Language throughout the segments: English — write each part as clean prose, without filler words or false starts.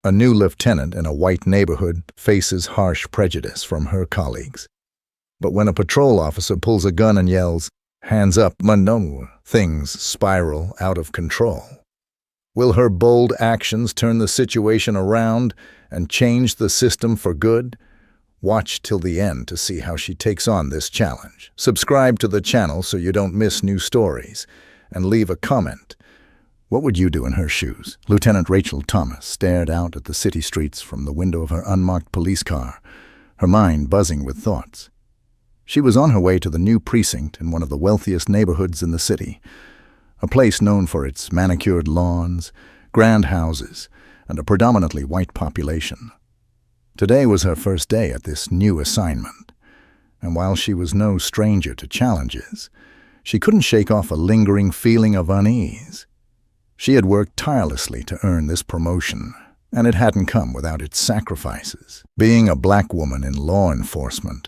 A new lieutenant in a white neighborhood faces harsh prejudice from her colleagues. But when a patrol officer pulls a gun and yells, "Hands up, no," things spiral out of control. Will her bold actions turn the situation around and change the system for good? Watch till the end to see how she takes on this challenge. Subscribe to the channel so you don't miss new stories, and leave a comment. What would you do in her shoes? Lieutenant Rachel Thomas stared out at the city streets from the window of her unmarked police car, her mind buzzing with thoughts. She was on her way to the new precinct in one of the wealthiest neighborhoods in the city, a place known for its manicured lawns, grand houses, and a predominantly white population. Today was her first day at this new assignment, and while she was no stranger to challenges, she couldn't shake off a lingering feeling of unease. She had worked tirelessly to earn this promotion, and it hadn't come without its sacrifices. Being a black woman in law enforcement,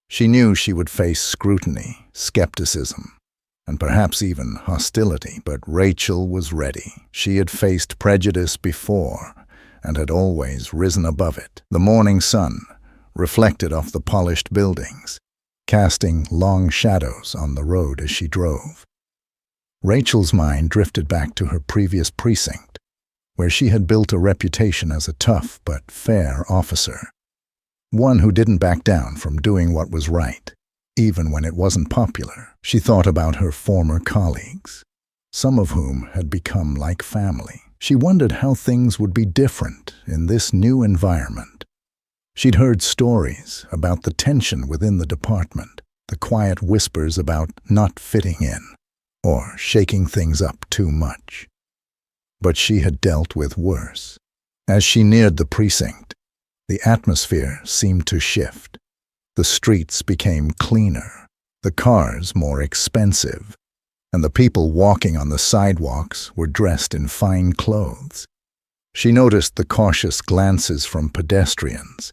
she knew she would face scrutiny, skepticism, and perhaps even hostility, but Rachel was ready. She had faced prejudice before and had always risen above it. The morning sun reflected off the polished buildings, casting long shadows on the road as she drove. Rachel's mind drifted back to her previous precinct, where she had built a reputation as a tough but fair officer, one who didn't back down from doing what was right, even when it wasn't popular. She thought about her former colleagues, some of whom had become like family. She wondered how things would be different in this new environment. She'd heard stories about the tension within the department, the quiet whispers about not fitting in or shaking things up too much. But she had dealt with worse. As she neared the precinct, the atmosphere seemed to shift. The streets became cleaner, the cars more expensive, and the people walking on the sidewalks were dressed in fine clothes. She noticed the cautious glances from pedestrians,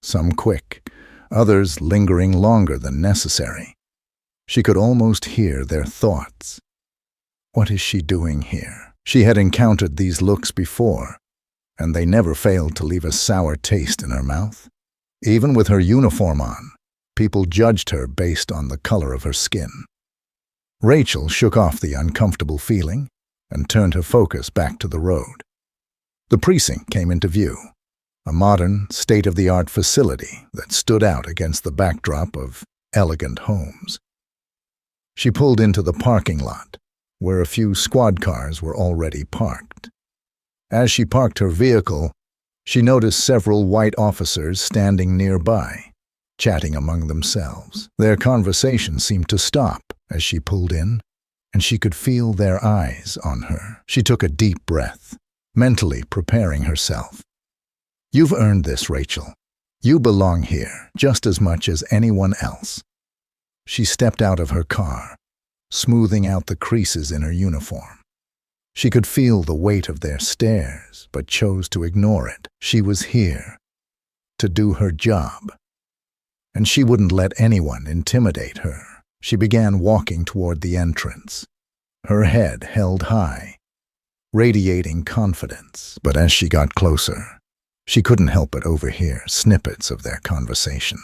some quick, others lingering longer than necessary. She could almost hear their thoughts. What is she doing here? She had encountered these looks before, and they never failed to leave a sour taste in her mouth. Even with her uniform on, people judged her based on the color of her skin. Rachel shook off the uncomfortable feeling and turned her focus back to the road. The precinct came into view, a modern, state-of-the-art facility that stood out against the backdrop of elegant homes. She pulled into the parking lot, where a few squad cars were already parked. As she parked her vehicle, she noticed several white officers standing nearby, chatting among themselves. Their conversation seemed to stop as she pulled in, and she could feel their eyes on her. She took a deep breath, mentally preparing herself. "You've earned this, Rachel. You belong here just as much as anyone else." She stepped out of her car, smoothing out the creases in her uniform. She could feel the weight of their stares, but chose to ignore it. She was here to do her job, and she wouldn't let anyone intimidate her. She began walking toward the entrance, her head held high, radiating confidence. But as she got closer, she couldn't help but overhear snippets of their conversation.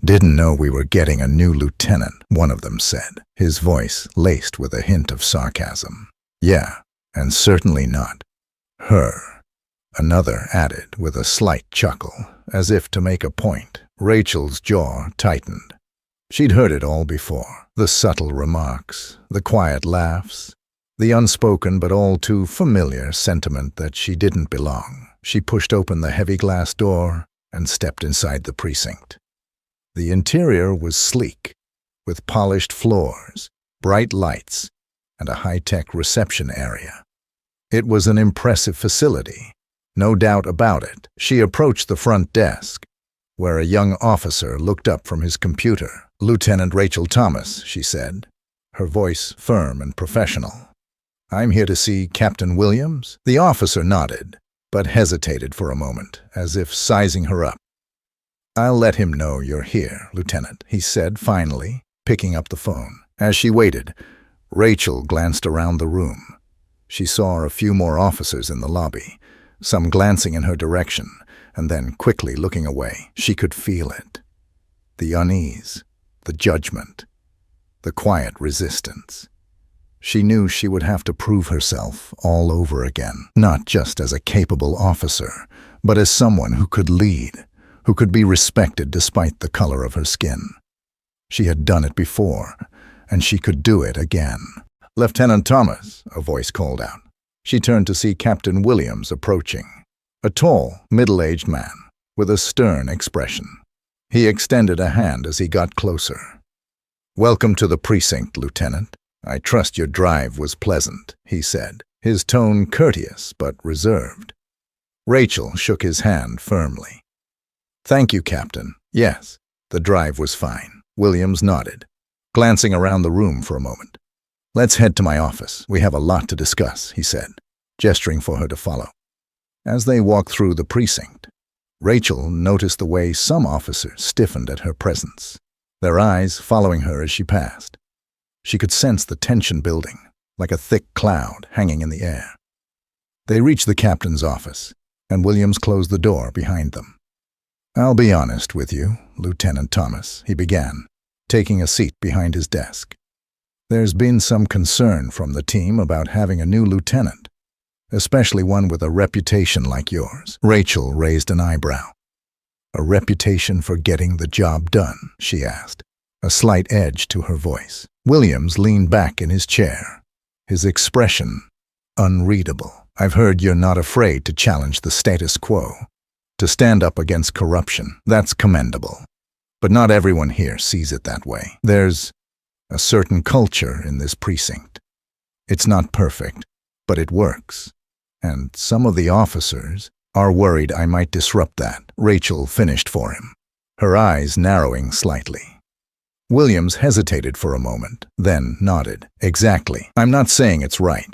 "Didn't know we were getting a new lieutenant," one of them said, his voice laced with a hint of sarcasm. "Yeah, and certainly not her," another added with a slight chuckle, as if to make a point. Rachel's jaw tightened. She'd heard it all before, the subtle remarks, the quiet laughs, the unspoken but all too familiar sentiment that she didn't belong. She pushed open the heavy glass door and stepped inside the precinct. The interior was sleek, with polished floors, bright lights, and a high-tech reception area. It was an impressive facility, no doubt about it. She approached the front desk, where a young officer looked up from his computer. "Lieutenant Rachel Thomas," she said, her voice firm and professional. "I'm here to see Captain Williams." The officer nodded, but hesitated for a moment, as if sizing her up. "I'll let him know you're here, Lieutenant," he said finally, picking up the phone. As she waited, Rachel glanced around the room. She saw a few more officers in the lobby, some glancing in her direction, and then quickly looking away. She could feel it. The unease, the judgment, the quiet resistance. She knew she would have to prove herself all over again, not just as a capable officer, but as someone who could lead, who could be respected despite the color of her skin. She had done it before, and she could do it again. "Lieutenant Thomas," a voice called out. She turned to see Captain Williams approaching, a tall, middle-aged man with a stern expression. He extended a hand as he got closer. "Welcome to the precinct, Lieutenant. I trust your drive was pleasant," he said, his tone courteous but reserved. Rachel shook his hand firmly. "Thank you, Captain. Yes, the drive was fine." Williams nodded, glancing around the room for a moment. "Let's head to my office. We have a lot to discuss," he said, gesturing for her to follow. As they walked through the precinct, Rachel noticed the way some officers stiffened at her presence, their eyes following her as she passed. She could sense the tension building, like a thick cloud hanging in the air. They reached the captain's office, and Williams closed the door behind them. "I'll be honest with you, Lieutenant Thomas," he began, taking a seat behind his desk. "There's been some concern from the team about having a new lieutenant, especially one with a reputation like yours." Rachel raised an eyebrow. "A reputation for getting the job done?" she asked, a slight edge to her voice. Williams leaned back in his chair, his expression unreadable. "I've heard you're not afraid to challenge the status quo, to stand up against corruption. That's commendable. But not everyone here sees it that way. There's a certain culture in this precinct. It's not perfect, but it works. And some of the officers are worried I might disrupt that." Rachel finished for him, her eyes narrowing slightly. Williams hesitated for a moment, then nodded. "Exactly. I'm not saying it's right,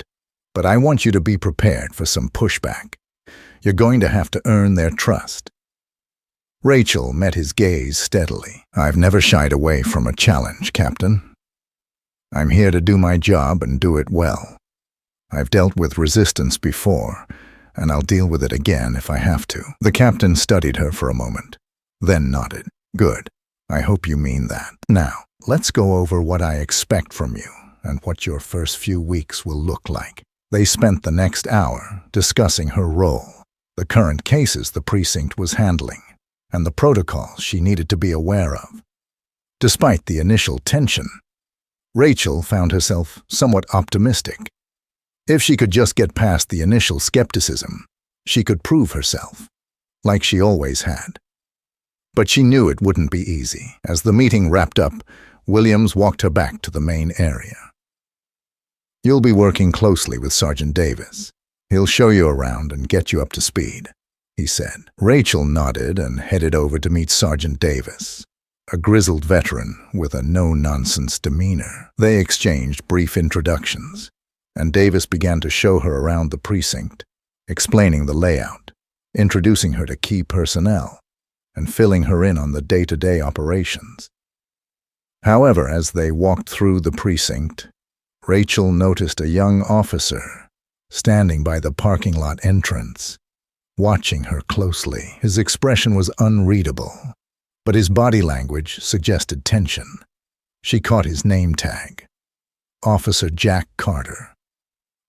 but I want you to be prepared for some pushback. You're going to have to earn their trust." Rachel met his gaze steadily. "I've never shied away from a challenge, Captain. I'm here to do my job and do it well. I've dealt with resistance before, and I'll deal with it again if I have to." The captain studied her for a moment, then nodded. "Good. I hope you mean that. Now, let's go over what I expect from you and what your first few weeks will look like." They spent the next hour discussing her role, the current cases the precinct was handling, and the protocols she needed to be aware of. Despite the initial tension, Rachel found herself somewhat optimistic. If she could just get past the initial skepticism, she could prove herself, like she always had. But she knew it wouldn't be easy. As the meeting wrapped up, Williams walked her back to the main area. "You'll be working closely with Sergeant Davis. He'll show you around and get you up to speed," he said. Rachel nodded and headed over to meet Sergeant Davis, a grizzled veteran with a no-nonsense demeanor. They exchanged brief introductions, and Davis began to show her around the precinct, explaining the layout, introducing her to key personnel, and filling her in on the day-to-day operations. However, as they walked through the precinct, Rachel noticed a young officer standing by the parking lot entrance, watching her closely. His expression was unreadable, but his body language suggested tension. She caught his name tag, Officer Jack Carter.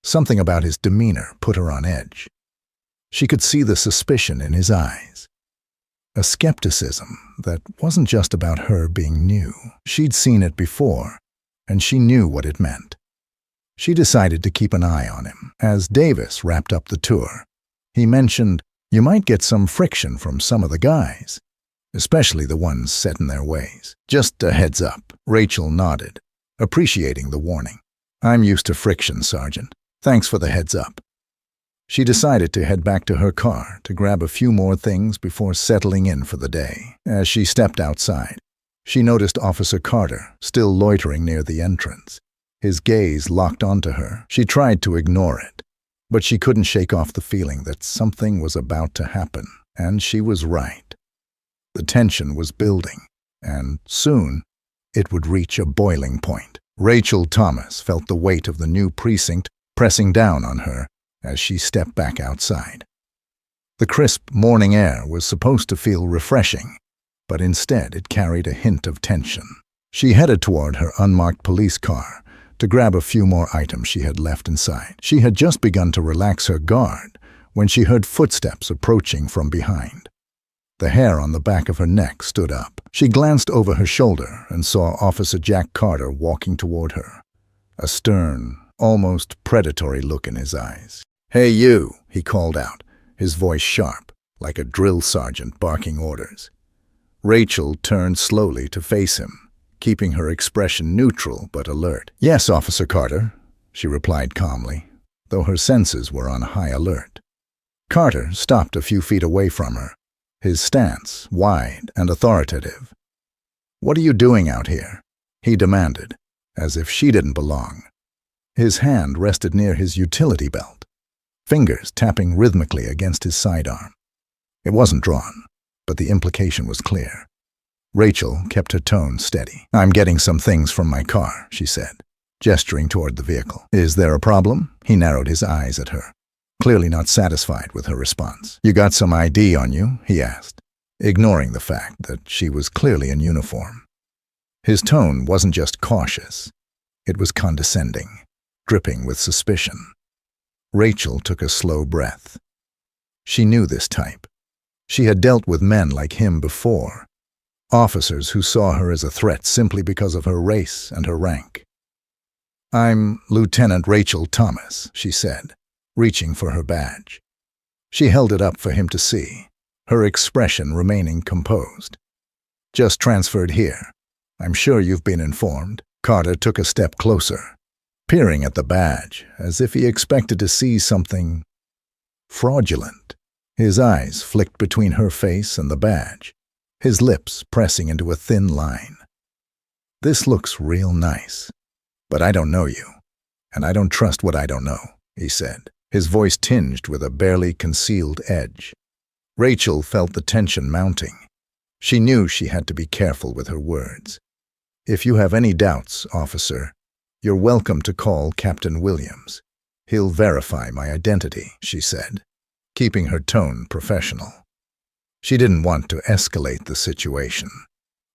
Something about his demeanor put her on edge. She could see the suspicion in his eyes, a skepticism that wasn't just about her being new. She'd seen it before, and she knew what it meant. She decided to keep an eye on him. As Davis wrapped up the tour, he mentioned, "You might get some friction from some of the guys, especially the ones set in their ways. Just a heads up." Rachel nodded, appreciating the warning. "I'm used to friction, Sergeant. Thanks for the heads up." She decided to head back to her car to grab a few more things before settling in for the day. As she stepped outside, she noticed Officer Carter still loitering near the entrance. His gaze locked onto her. She tried to ignore it, but she couldn't shake off the feeling that something was about to happen, and she was right. The tension was building, and soon it would reach a boiling point. Rachel Thomas felt the weight of the new precinct pressing down on her as she stepped back outside. The crisp morning air was supposed to feel refreshing, but instead it carried a hint of tension. She headed toward her unmarked police car to grab a few more items she had left inside. She had just begun to relax her guard when she heard footsteps approaching from behind. The hair on the back of her neck stood up. She glanced over her shoulder and saw Officer Jack Carter walking toward her, a stern, almost predatory look in his eyes. "Hey, you," he called out, his voice sharp, like a drill sergeant barking orders. Rachel turned slowly to face him, keeping her expression neutral but alert. "Yes, Officer Carter," she replied calmly, though her senses were on high alert. Carter stopped a few feet away from her, his stance wide and authoritative. "What are you doing out here?" he demanded, as if she didn't belong. His hand rested near his utility belt, fingers tapping rhythmically against his sidearm. It wasn't drawn, but the implication was clear. Rachel kept her tone steady. "I'm getting some things from my car," she said, gesturing toward the vehicle. "Is there a problem?" He narrowed his eyes at her, clearly not satisfied with her response. "You got some ID on you?" he asked, ignoring the fact that she was clearly in uniform. His tone wasn't just cautious. It was condescending, dripping with suspicion. Rachel took a slow breath. She knew this type. She had dealt with men like him before, officers who saw her as a threat simply because of her race and her rank. "I'm Lieutenant Rachel Thomas," she said, reaching for her badge. She held it up for him to see, her expression remaining composed. "Just transferred here. I'm sure you've been informed." Carter took a step closer, peering at the badge as if he expected to see something fraudulent. His eyes flicked between her face and the badge, his lips pressing into a thin line. "This looks real nice, but I don't know you, and I don't trust what I don't know," he said, his voice tinged with a barely concealed edge. Rachel felt the tension mounting. She knew she had to be careful with her words. "If you have any doubts, officer, you're welcome to call Captain Williams. He'll verify my identity," she said, keeping her tone professional. She didn't want to escalate the situation,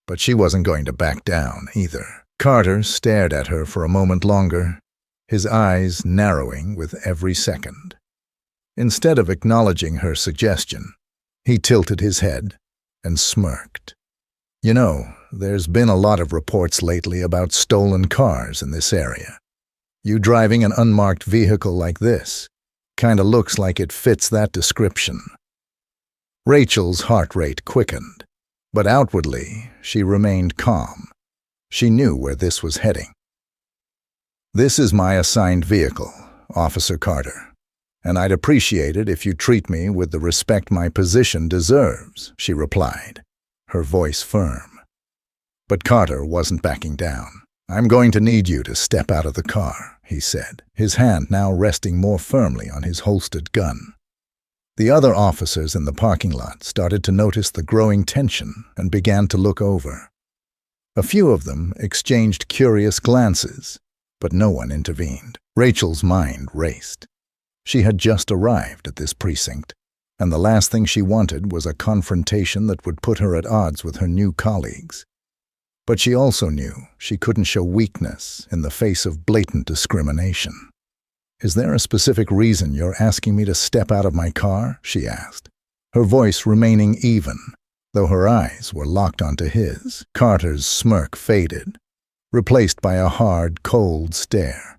but she wasn't going to back down either. Carter stared at her for a moment longer, his eyes narrowing with every second. Instead of acknowledging her suggestion, he tilted his head and smirked. "You know, there's been a lot of reports lately about stolen cars in this area. You driving an unmarked vehicle like this kinda looks like it fits that description." Rachel's heart rate quickened, but outwardly she remained calm. She knew where this was heading. "This is my assigned vehicle, Officer Carter, and I'd appreciate it if you treat me with the respect my position deserves," she replied, her voice firm. But Carter wasn't backing down. "I'm going to need you to step out of the car," he said, his hand now resting more firmly on his holstered gun. The other officers in the parking lot started to notice the growing tension and began to look over. A few of them exchanged curious glances, but no one intervened. Rachel's mind raced. She had just arrived at this precinct, and the last thing she wanted was a confrontation that would put her at odds with her new colleagues. But she also knew she couldn't show weakness in the face of blatant discrimination. "Is there a specific reason you're asking me to step out of my car?" she asked, her voice remaining even, though her eyes were locked onto his. Carter's smirk faded, replaced by a hard, cold stare.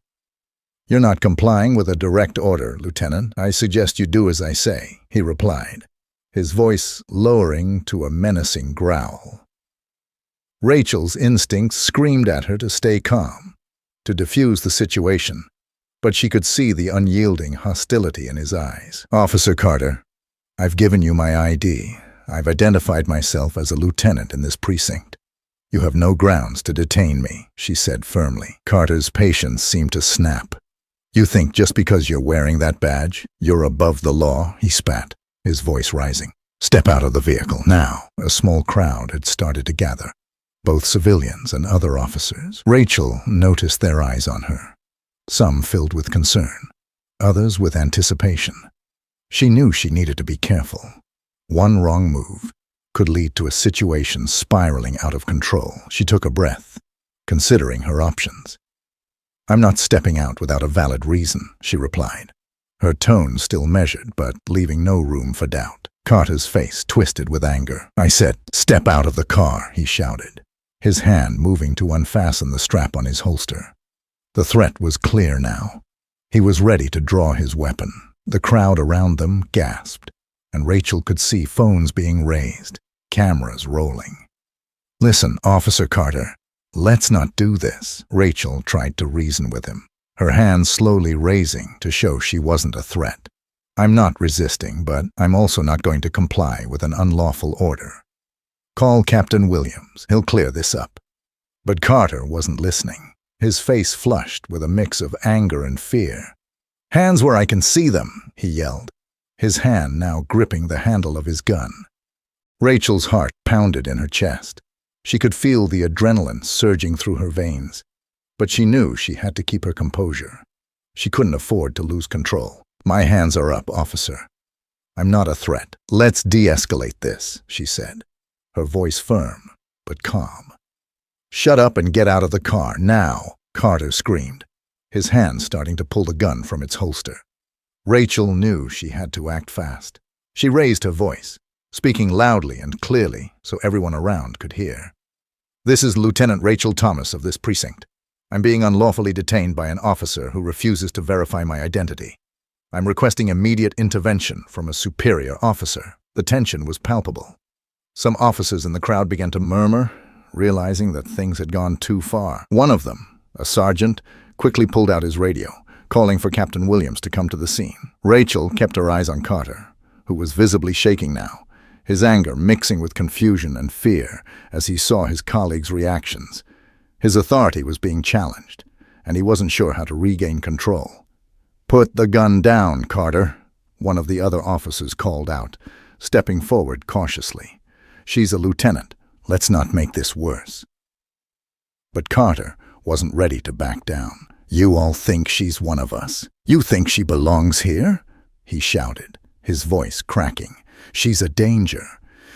"You're not complying with a direct order, Lieutenant. I suggest you do as I say," he replied, his voice lowering to a menacing growl. Rachel's instincts screamed at her to stay calm, to defuse the situation, but she could see the unyielding hostility in his eyes. "Officer Carter, I've given you my ID. I've identified myself as a lieutenant in this precinct. You have no grounds to detain me," she said firmly. Carter's patience seemed to snap. "You think just because you're wearing that badge, you're above the law?" he spat, his voice rising. "Step out of the vehicle now." A small crowd had started to gather, both civilians and other officers. Rachel noticed their eyes on her, some filled with concern, others with anticipation. She knew she needed to be careful. One wrong move could lead to a situation spiraling out of control. She took a breath, considering her options. "I'm not stepping out without a valid reason," she replied, her tone still measured but leaving no room for doubt. Carter's face twisted with anger. "I said, step out of the car," he shouted, his hand moving to unfasten the strap on his holster. The threat was clear now. He was ready to draw his weapon. The crowd around them gasped, and Rachel could see phones being raised, cameras rolling. "Listen, Officer Carter, let's not do this," Rachel tried to reason with him, her hands slowly raising to show she wasn't a threat. "I'm not resisting, but I'm also not going to comply with an unlawful order. Call Captain Williams. He'll clear this up." But Carter wasn't listening. His face flushed with a mix of anger and fear. "Hands where I can see them," he yelled, his hand now gripping the handle of his gun. Rachel's heart pounded in her chest. She could feel the adrenaline surging through her veins, but she knew she had to keep her composure. She couldn't afford to lose control. "My hands are up, officer. I'm not a threat. Let's de-escalate this," she said, her voice firm but calm. "Shut up and get out of the car, now," Carter screamed, his hand starting to pull the gun from its holster. Rachel knew she had to act fast. She raised her voice, speaking loudly and clearly so everyone around could hear. "This is Lieutenant Rachel Thomas of this precinct. I'm being unlawfully detained by an officer who refuses to verify my identity. I'm requesting immediate intervention from a superior officer." The tension was palpable. Some officers in the crowd began to murmur, realizing that things had gone too far. One of them, a sergeant, quickly pulled out his radio, calling for Captain Williams to come to the scene. Rachel kept her eyes on Carter, who was visibly shaking now, his anger mixing with confusion and fear as he saw his colleagues' reactions. His authority was being challenged, and he wasn't sure how to regain control. "Put the gun down, Carter," one of the other officers called out, stepping forward cautiously. "She's a lieutenant. Let's not make this worse." But Carter wasn't ready to back down. "You all think she's one of us? You think she belongs here?" he shouted, his voice cracking. "She's a danger.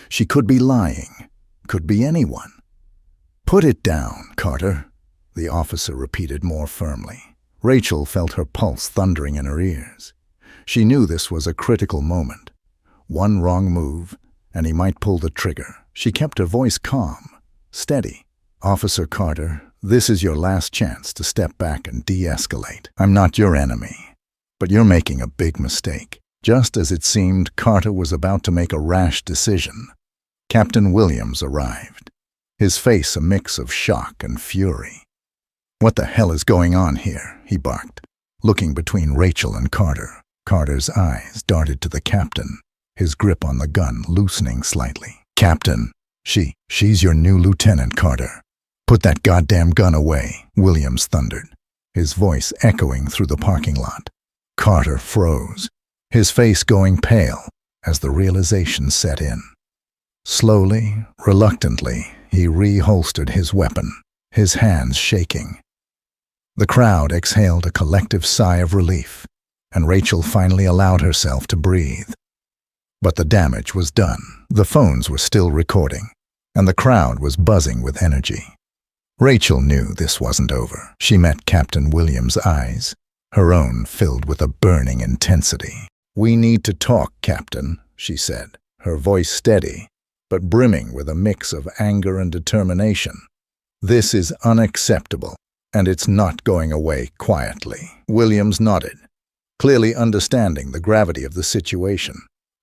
She could be lying. Could be anyone." "Put it down, Carter," the officer repeated more firmly. Rachel felt her pulse thundering in her ears. She knew this was a critical moment. One wrong move, and he might pull the trigger. She kept her voice calm, steady. "Officer Carter, this is your last chance to step back and de-escalate. I'm not your enemy, but you're making a big mistake." Just as it seemed Carter was about to make a rash decision, Captain Williams arrived, his face a mix of shock and fury. "What the hell is going on here?" he barked, looking between Rachel and Carter. Carter's eyes darted to the captain, his grip on the gun loosening slightly. "Captain, she's your new lieutenant, Carter. Put that goddamn gun away," Williams thundered, his voice echoing through the parking lot. Carter froze, his face going pale as the realization set in. Slowly, reluctantly, he reholstered his weapon, his hands shaking. The crowd exhaled a collective sigh of relief, and Rachel finally allowed herself to breathe. But the damage was done. The phones were still recording, and the crowd was buzzing with energy. Rachel knew this wasn't over. She met Captain Williams' eyes, her own filled with a burning intensity. "We need to talk, Captain," she said, her voice steady, but brimming with a mix of anger and determination. "This is unacceptable, and it's not going away quietly." Williams nodded, clearly understanding the gravity of the situation.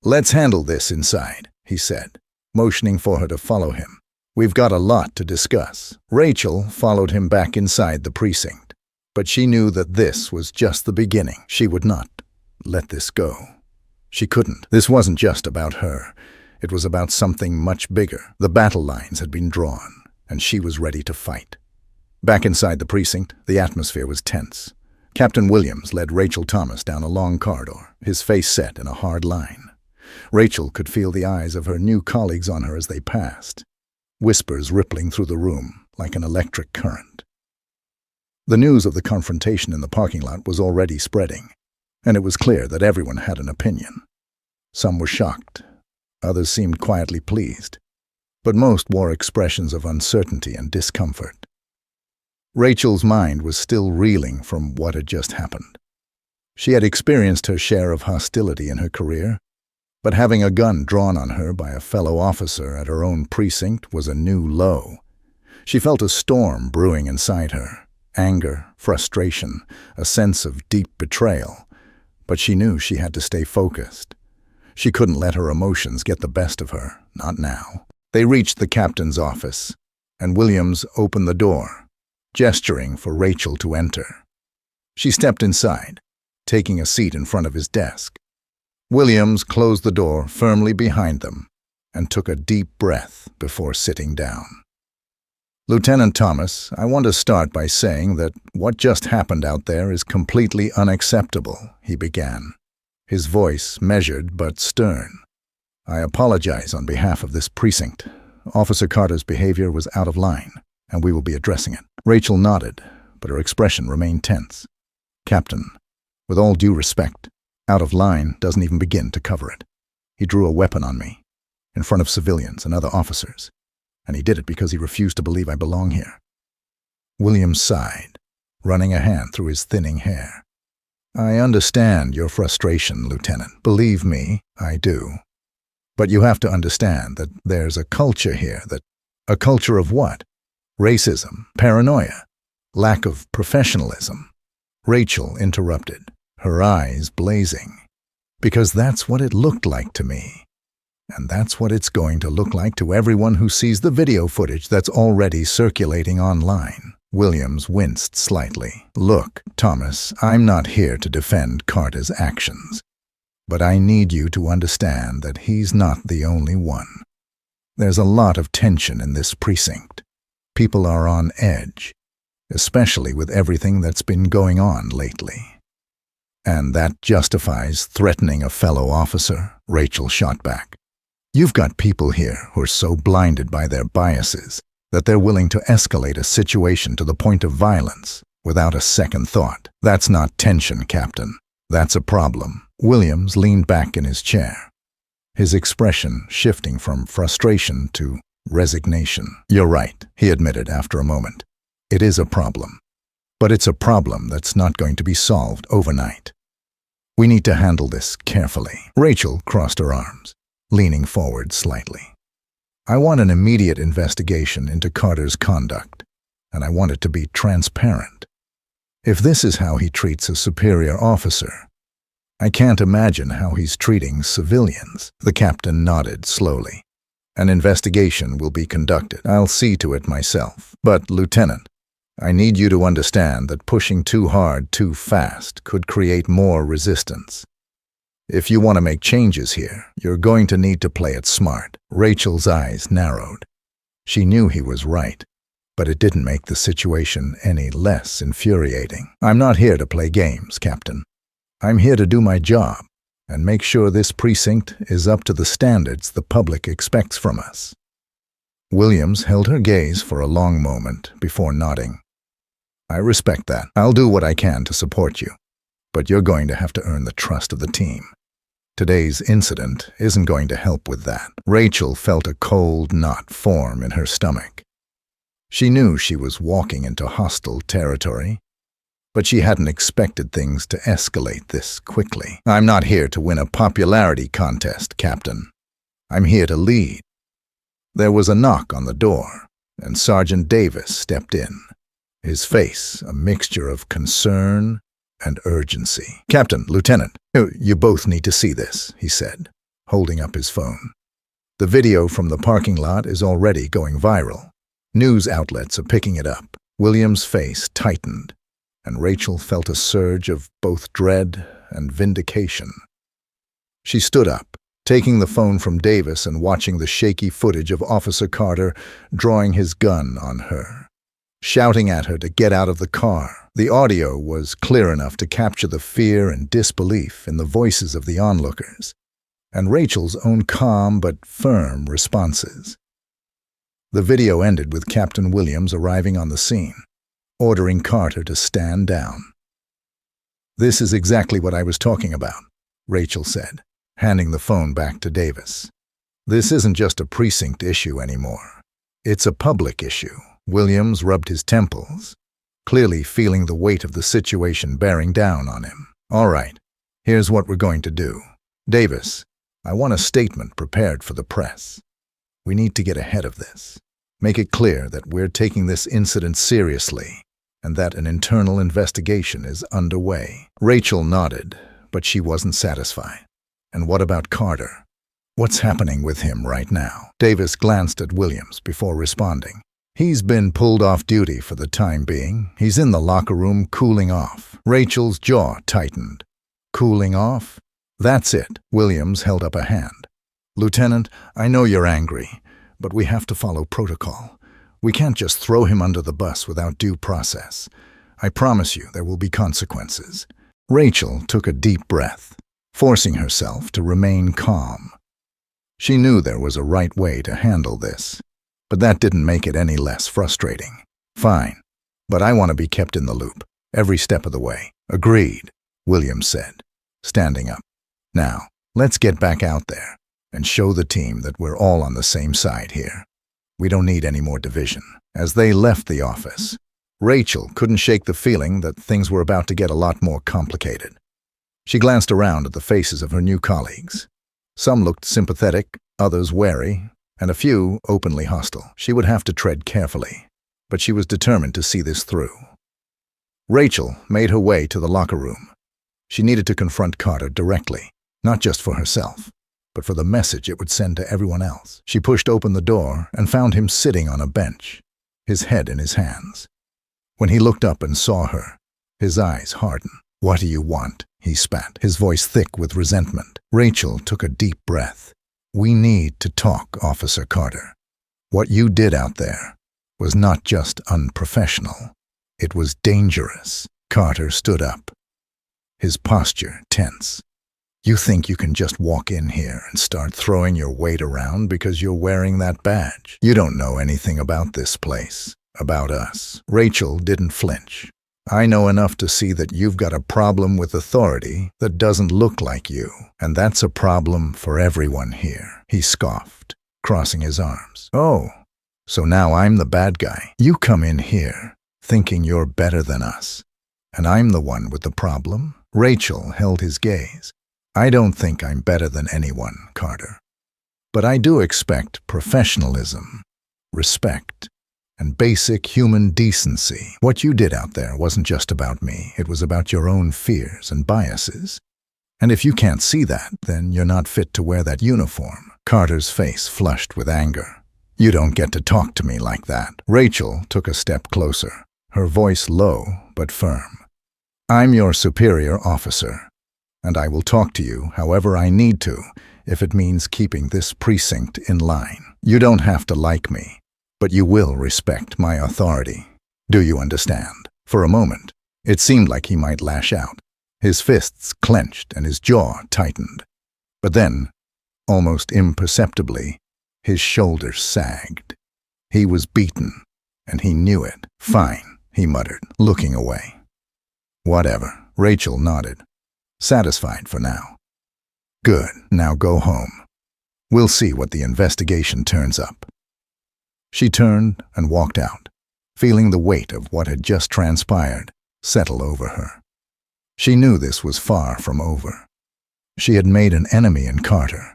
"Let's handle this inside," he said, motioning for her to follow him. "We've got a lot to discuss." Rachel followed him back inside the precinct, but she knew that this was just the beginning. She would not let this go. She couldn't. This wasn't just about her. It was about something much bigger. The battle lines had been drawn, and she was ready to fight. Back inside the precinct, the atmosphere was tense. Captain Williams led Rachel Thomas down a long corridor, his face set in a hard line. Rachel could feel the eyes of her new colleagues on her as they passed, whispers rippling through the room like an electric current. The news of the confrontation in the parking lot was already spreading, and it was clear that everyone had an opinion. Some were shocked. Others seemed quietly pleased. But most wore expressions of uncertainty and discomfort. Rachel's mind was still reeling from what had just happened. She had experienced her share of hostility in her career, but having a gun drawn on her by a fellow officer at her own precinct was a new low. She felt a storm brewing inside her, anger, frustration, a sense of deep betrayal, but she knew she had to stay focused. She couldn't let her emotions get the best of her, not now. They reached the captain's office, and Williams opened the door, gesturing for Rachel to enter. She stepped inside, taking a seat in front of his desk. Williams closed the door firmly behind them and took a deep breath before sitting down. "Lieutenant Thomas, I want to start by saying that what just happened out there is completely unacceptable," he began, his voice measured but stern. "I apologize on behalf of this precinct. Officer Carter's behavior was out of line, and we will be addressing it." Rachel nodded, but her expression remained tense. "Captain, with all due respect, out of line doesn't even begin to cover it. He drew a weapon on me, in front of civilians and other officers, and he did it because he refused to believe I belong here." Williams sighed, running a hand through his thinning hair. "I understand your frustration, Lieutenant. Believe me, I do. But you have to understand that there's a culture here that— A culture of what? Racism, paranoia, lack of professionalism." Rachel interrupted, her eyes blazing. "Because that's what it looked like to me. And that's what it's going to look like to everyone who sees the video footage that's already circulating online." Williams winced slightly. "Look, Thomas, I'm not here to defend Carter's actions. But I need you to understand that he's not the only one. There's a lot of tension in this precinct. People are on edge, especially with everything that's been going on lately." "And that justifies threatening a fellow officer?" Rachel shot back. "You've got people here who are so blinded by their biases that they're willing to escalate a situation to the point of violence without a second thought. That's not tension, Captain. That's a problem." Williams leaned back in his chair, his expression shifting from frustration to resignation. "You're right," he admitted after a moment. "It is a problem. But it's a problem that's not going to be solved overnight. We need to handle this carefully." Rachel crossed her arms, leaning forward slightly. "I want an immediate investigation into Carter's conduct, and I want it to be transparent. If this is how he treats a superior officer, I can't imagine how he's treating civilians." The captain nodded slowly. "An investigation will be conducted. I'll see to it myself. But, Lieutenant, I need you to understand that pushing too hard too fast could create more resistance. If you want to make changes here, you're going to need to play it smart." Rachel's eyes narrowed. She knew he was right, but it didn't make the situation any less infuriating. "I'm not here to play games, Captain. I'm here to do my job and make sure this precinct is up to the standards the public expects from us." Williams held her gaze for a long moment before nodding. "I respect that. I'll do what I can to support you, but you're going to have to earn the trust of the team. Today's incident isn't going to help with that." Rachel felt a cold knot form in her stomach. She knew she was walking into hostile territory, but she hadn't expected things to escalate this quickly. "I'm not here to win a popularity contest, Captain. I'm here to lead." There was a knock on the door, and Sergeant Davis stepped in, his face a mixture of concern and urgency. "Captain, Lieutenant, you both need to see this," he said, holding up his phone. "The video from the parking lot is already going viral. News outlets are picking it up." William's face tightened, and Rachel felt a surge of both dread and vindication. She stood up, taking the phone from Davis and watching the shaky footage of Officer Carter drawing his gun on her, shouting at her to get out of the car. The audio was clear enough to capture the fear and disbelief in the voices of the onlookers, and Rachel's own calm but firm responses. The video ended with Captain Williams arriving on the scene, ordering Carter to stand down. "This is exactly what I was talking about," Rachel said, handing the phone back to Davis. This isn't just a precinct issue anymore. It's a public issue. Williams rubbed his temples, clearly feeling the weight of the situation bearing down on him. All right, here's what we're going to do. Davis, I want a statement prepared for the press. We need to get ahead of this. Make it clear that we're taking this incident seriously and that an internal investigation is underway. Rachel nodded, but she wasn't satisfied. And what about Carter? What's happening with him right now? Davis glanced at Williams before responding. He's been pulled off duty for the time being. He's in the locker room cooling off. Rachel's jaw tightened. Cooling off? That's it. Williams held up a hand. Lieutenant, I know you're angry, but we have to follow protocol. We can't just throw him under the bus without due process. I promise you there will be consequences. Rachel took a deep breath, forcing herself to remain calm. She knew there was a right way to handle this, but that didn't make it any less frustrating. Fine, but I want to be kept in the loop, every step of the way. Agreed, Williams said, standing up. Now, let's get back out there and show the team that we're all on the same side here. We don't need any more division. As they left the office, Rachel couldn't shake the feeling that things were about to get a lot more complicated. She glanced around at the faces of her new colleagues. Some looked sympathetic, others wary, and a few openly hostile. She would have to tread carefully, but she was determined to see this through. Rachel made her way to the locker room. She needed to confront Carter directly, not just for herself, but for the message it would send to everyone else. She pushed open the door and found him sitting on a bench, his head in his hands. When he looked up and saw her, his eyes hardened. "What do you want?" he spat, his voice thick with resentment. Rachel took a deep breath. "We need to talk, Officer Carter. What you did out there was not just unprofessional. It was dangerous." Carter stood up, his posture tense. "You think you can just walk in here and start throwing your weight around because you're wearing that badge? You don't know anything about this place, about us." Rachel didn't flinch. "I know enough to see that you've got a problem with authority that doesn't look like you, and that's a problem for everyone here," he scoffed, crossing his arms. "Oh, so now I'm the bad guy. You come in here thinking you're better than us, and I'm the one with the problem?" Rachel held his gaze. "I don't think I'm better than anyone, Carter. But I do expect professionalism, respect, and basic human decency. What you did out there wasn't just about me. It was about your own fears and biases. And if you can't see that, then you're not fit to wear that uniform." Carter's face flushed with anger. "You don't get to talk to me like that." Rachel took a step closer, her voice low but firm. "I'm your superior officer, and I will talk to you however I need to if it means keeping this precinct in line. You don't have to like me, but you will respect my authority. Do you understand?" For a moment, it seemed like he might lash out. His fists clenched and his jaw tightened. But then, almost imperceptibly, his shoulders sagged. He was beaten, and he knew it. "Fine," he muttered, looking away. "Whatever." Rachel nodded, satisfied for now. "Good, now go home. We'll see what the investigation turns up." She turned and walked out, feeling the weight of what had just transpired settle over her. She knew this was far from over. She had made an enemy in Carter,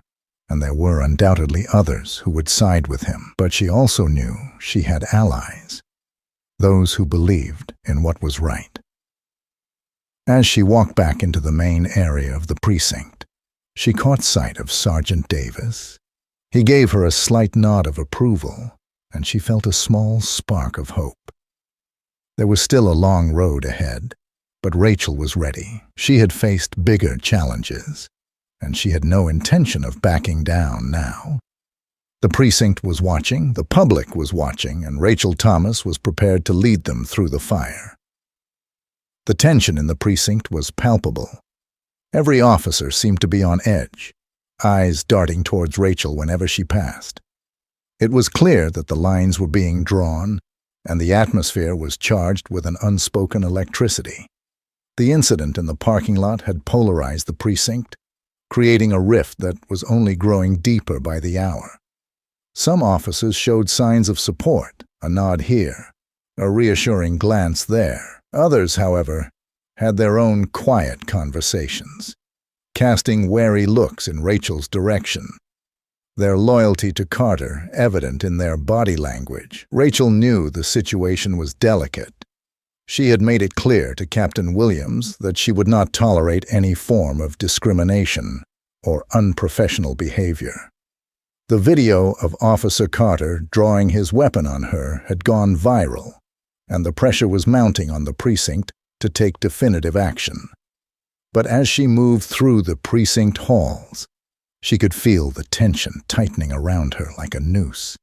and there were undoubtedly others who would side with him. But she also knew she had allies, those who believed in what was right. As she walked back into the main area of the precinct, she caught sight of Sergeant Davis. He gave her a slight nod of approval, and she felt a small spark of hope. There was still a long road ahead, but Rachel was ready. She had faced bigger challenges, and she had no intention of backing down now. The precinct was watching, the public was watching, and Rachel Thomas was prepared to lead them through the fire. The tension in the precinct was palpable. Every officer seemed to be on edge, eyes darting towards Rachel whenever she passed. It was clear that the lines were being drawn, and the atmosphere was charged with an unspoken electricity. The incident in the parking lot had polarized the precinct, creating a rift that was only growing deeper by the hour. Some officers showed signs of support, a nod here, a reassuring glance there. Others, however, had their own quiet conversations, casting wary looks in Rachel's direction, their loyalty to Carter evident in their body language. Rachel knew the situation was delicate. She had made it clear to Captain Williams that she would not tolerate any form of discrimination or unprofessional behavior. The video of Officer Carter drawing his weapon on her had gone viral, and the pressure was mounting on the precinct to take definitive action. But as she moved through the precinct halls, she could feel the tension tightening around her like a noose.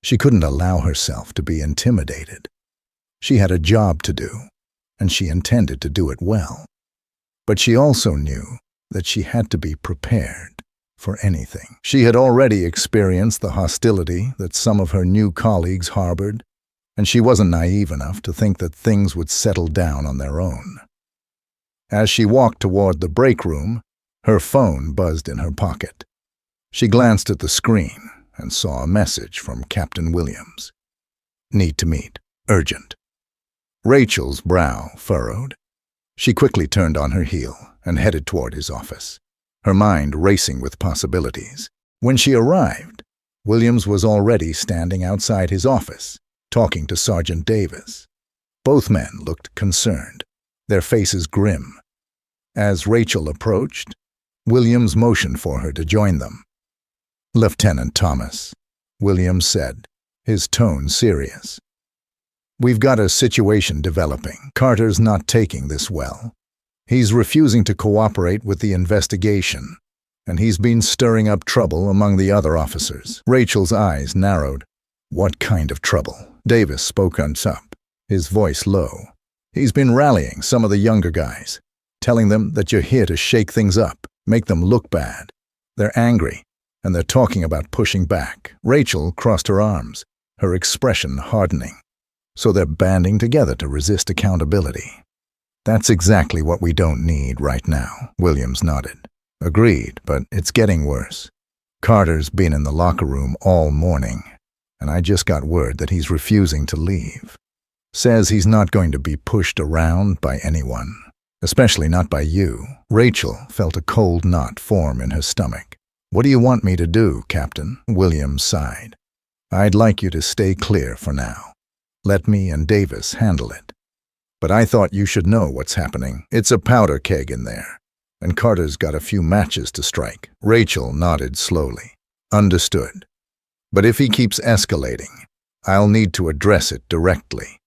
She couldn't allow herself to be intimidated. She had a job to do, and she intended to do it well. But she also knew that she had to be prepared for anything. She had already experienced the hostility that some of her new colleagues harbored, and she wasn't naive enough to think that things would settle down on their own. As she walked toward the break room, her phone buzzed in her pocket. She glanced at the screen and saw a message from Captain Williams. "Need to meet. Urgent." Rachel's brow furrowed. She quickly turned on her heel and headed toward his office, her mind racing with possibilities. When she arrived, Williams was already standing outside his office, talking to Sergeant Davis. Both men looked concerned, their faces grim. As Rachel approached, Williams motioned for her to join them. "Lieutenant Thomas," Williams said, his tone serious. "We've got a situation developing. Carter's not taking this well. He's refusing to cooperate with the investigation, and he's been stirring up trouble among the other officers." Rachel's eyes narrowed. "What kind of trouble?" Davis spoke up, his voice low. "He's been rallying some of the younger guys, telling them that you're here to shake things up, make them look bad. They're angry, and they're talking about pushing back." Rachel crossed her arms, her expression hardening. "So they're banding together to resist accountability." "That's exactly what we don't need right now," Williams nodded. "Agreed, but it's getting worse. Carter's been in the locker room all morning, and I just got word that he's refusing to leave. Says he's not going to be pushed around by anyone, especially not by you." Rachel felt a cold knot form in her stomach. "What do you want me to do, Captain?" Williams sighed. "I'd like you to stay clear for now. Let me and Davis handle it. But I thought you should know what's happening. It's a powder keg in there, and Carter's got a few matches to strike." Rachel nodded slowly. "Understood. But if he keeps escalating, I'll need to address it directly.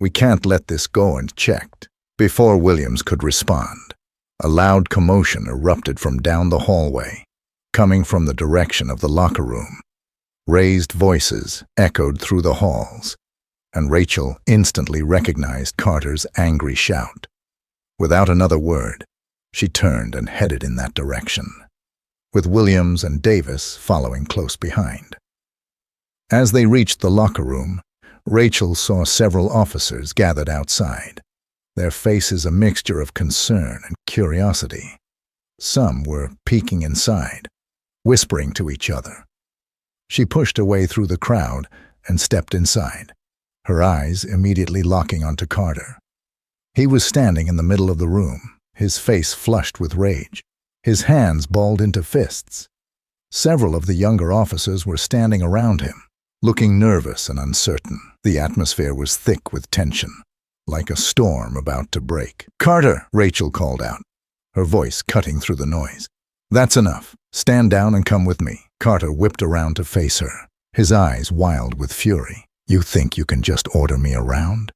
We can't let this go unchecked." Before Williams could respond, a loud commotion erupted from down the hallway, coming from the direction of the locker room. Raised voices echoed through the halls, and Rachel instantly recognized Carter's angry shout. Without another word, she turned and headed in that direction, with Williams and Davis following close behind. As they reached the locker room, Rachel saw several officers gathered outside, their faces a mixture of concern and curiosity. Some were peeking inside, whispering to each other. She pushed her way through the crowd and stepped inside, her eyes immediately locking onto Carter. He was standing in the middle of the room, his face flushed with rage, his hands balled into fists. Several of the younger officers were standing around him, looking nervous and uncertain. The atmosphere was thick with tension, like a storm about to break. "Carter!" Rachel called out, her voice cutting through the noise. "That's enough. Stand down and come with me." Carter whipped around to face her, his eyes wild with fury. "You think you can just order me around?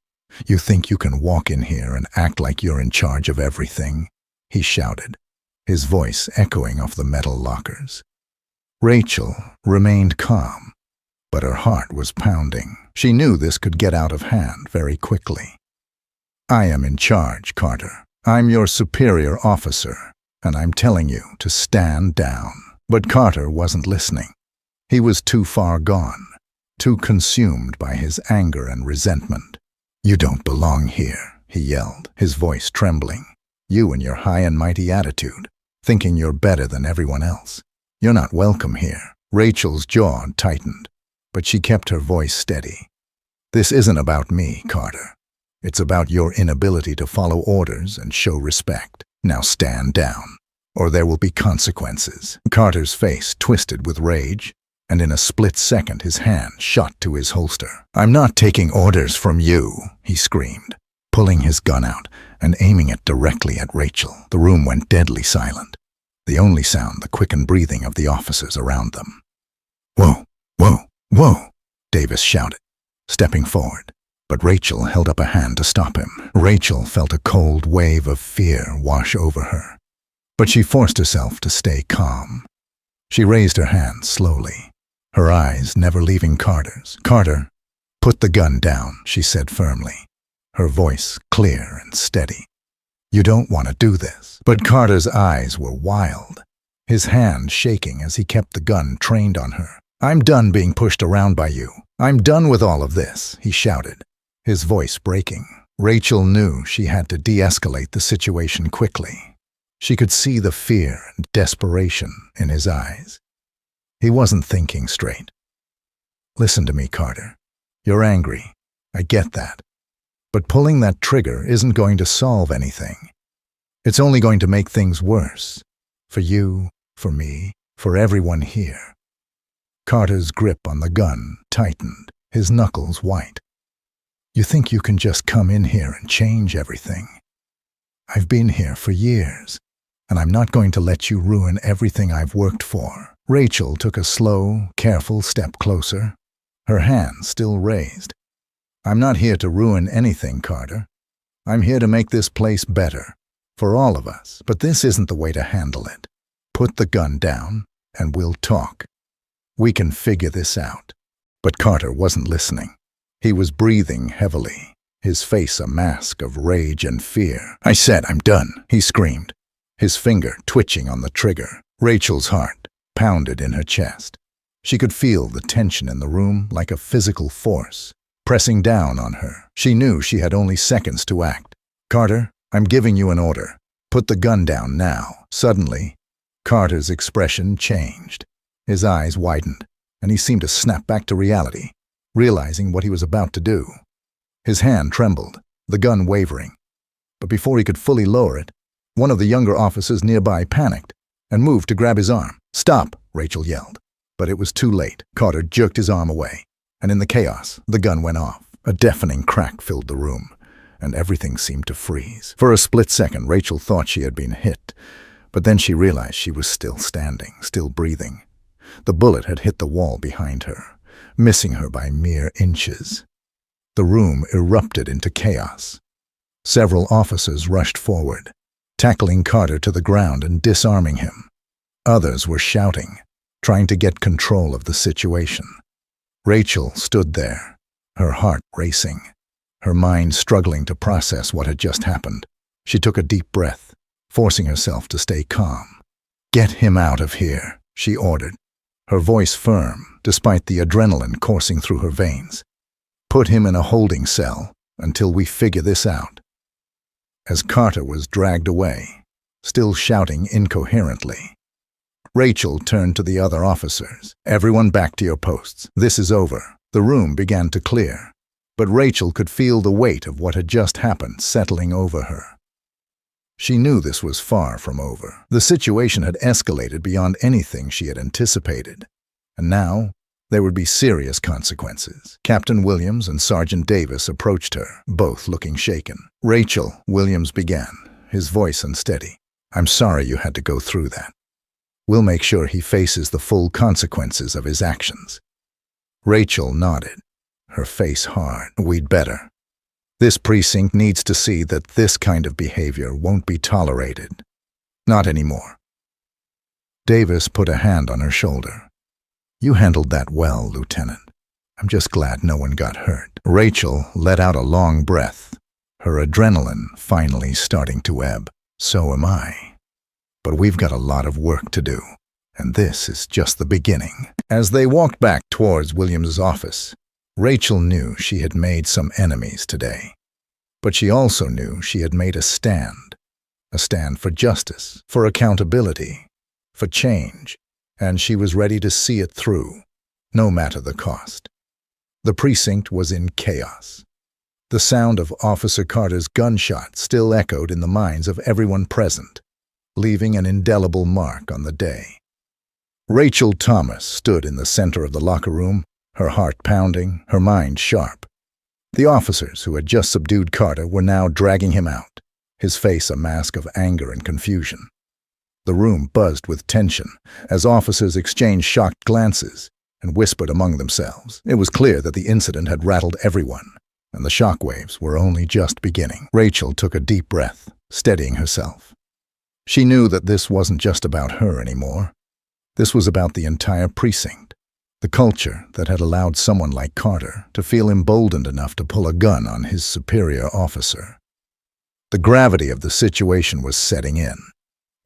You think you can walk in here and act like you're in charge of everything?" he shouted, his voice echoing off the metal lockers. Rachel remained calm, but her heart was pounding. She knew this could get out of hand very quickly. "I am in charge, Carter. I'm your superior officer, and I'm telling you to stand down." But Carter wasn't listening. He was too far gone, too consumed by his anger and resentment. "You don't belong here," he yelled, his voice trembling. "You and your high and mighty attitude. thinking you're better than everyone else. You're not welcome here. Rachel's jaw tightened, but she kept her voice steady. This isn't about me, Carter. It's about your inability to follow orders and show respect. Now stand down, or there will be consequences. Carter's face twisted with rage, and in a split second his hand shot to his holster. I'm not taking orders from you, he screamed, pulling his gun out and aiming it directly at Rachel. The room went deadly silent, the only sound the quickened breathing of the officers around them. Whoa, whoa, whoa, Davis shouted, stepping forward. But Rachel held up a hand to stop him. Rachel felt a cold wave of fear wash over her, but she forced herself to stay calm. She raised her hand slowly, her eyes never leaving Carter's. Carter, put the gun down, she said firmly, her voice clear and steady. You don't want to do this. But Carter's eyes were wild, his hand shaking as he kept the gun trained on her. I'm done being pushed around by you. I'm done with all of this, he shouted, his voice breaking. Rachel knew she had to de-escalate the situation quickly. She could see the fear and desperation in his eyes. He wasn't thinking straight. Listen to me, Carter. You're angry. I get that. But pulling that trigger isn't going to solve anything. It's only going to make things worse. For you, for me, for everyone here. Carter's grip on the gun tightened, his knuckles white. You think you can just come in here and change everything? I've been here for years, and I'm not going to let you ruin everything I've worked for. Rachel took a slow, careful step closer, her hand still raised. I'm not here to ruin anything, Carter. I'm here to make this place better, for all of us. But this isn't the way to handle it. Put the gun down, and we'll talk. We can figure this out. But Carter wasn't listening. He was breathing heavily, his face a mask of rage and fear. I said I'm done, he screamed, his finger twitching on the trigger. Rachel's heart pounded in her chest. She could feel the tension in the room like a physical force, pressing down on her. She knew she had only seconds to act. Carter, I'm giving you an order. Put the gun down now. Suddenly, Carter's expression changed. His eyes widened, and he seemed to snap back to reality, realizing what he was about to do. His hand trembled, the gun wavering. But before he could fully lower it, one of the younger officers nearby panicked and moved to grab his arm. Stop, Rachel yelled. But it was too late. Carter jerked his arm away, and in the chaos, the gun went off. A deafening crack filled the room, and everything seemed to freeze. For a split second, Rachel thought she had been hit, but then she realized she was still standing, still breathing. The bullet had hit the wall behind her, missing her by mere inches. The room erupted into chaos. Several officers rushed forward, tackling Carter to the ground and disarming him. Others were shouting, trying to get control of the situation. Rachel stood there, her heart racing, her mind struggling to process what had just happened. She took a deep breath, forcing herself to stay calm. Get him out of here, she ordered, her voice firm despite the adrenaline coursing through her veins. Put him in a holding cell until we figure this out. As Carter was dragged away, still shouting incoherently, Rachel turned to the other officers. Everyone back to your posts. This is over. The room began to clear, but Rachel could feel the weight of what had just happened settling over her. She knew this was far from over. The situation had escalated beyond anything she had anticipated, and now there would be serious consequences. Captain Williams and Sergeant Davis approached her, both looking shaken. Rachel, Williams began, his voice unsteady. I'm sorry you had to go through that. We'll make sure he faces the full consequences of his actions. Rachel nodded, her face hard. We'd better. This precinct needs to see that this kind of behavior won't be tolerated. Not anymore. Davis put a hand on her shoulder. You handled that well, Lieutenant. I'm just glad no one got hurt. Rachel let out a long breath, her adrenaline finally starting to ebb. So am I. But we've got a lot of work to do, and this is just the beginning. As they walked back towards William's office, Rachel knew she had made some enemies today, but she also knew she had made a stand. a stand for justice, for accountability, for change, and she was ready to see it through, no matter the cost. The precinct was in chaos. The sound of Officer Carter's gunshot still echoed in the minds of everyone present, leaving an indelible mark on the day. Rachel Thomas stood in the center of the locker room, her heart pounding, her mind sharp. The officers who had just subdued Carter were now dragging him out, his face a mask of anger and confusion. The room buzzed with tension as officers exchanged shocked glances and whispered among themselves. It was clear that the incident had rattled everyone, and the shockwaves were only just beginning. Rachel took a deep breath, steadying herself. She knew that this wasn't just about her anymore. This was about the entire precinct, the culture that had allowed someone like Carter to feel emboldened enough to pull a gun on his superior officer. The gravity of the situation was setting in,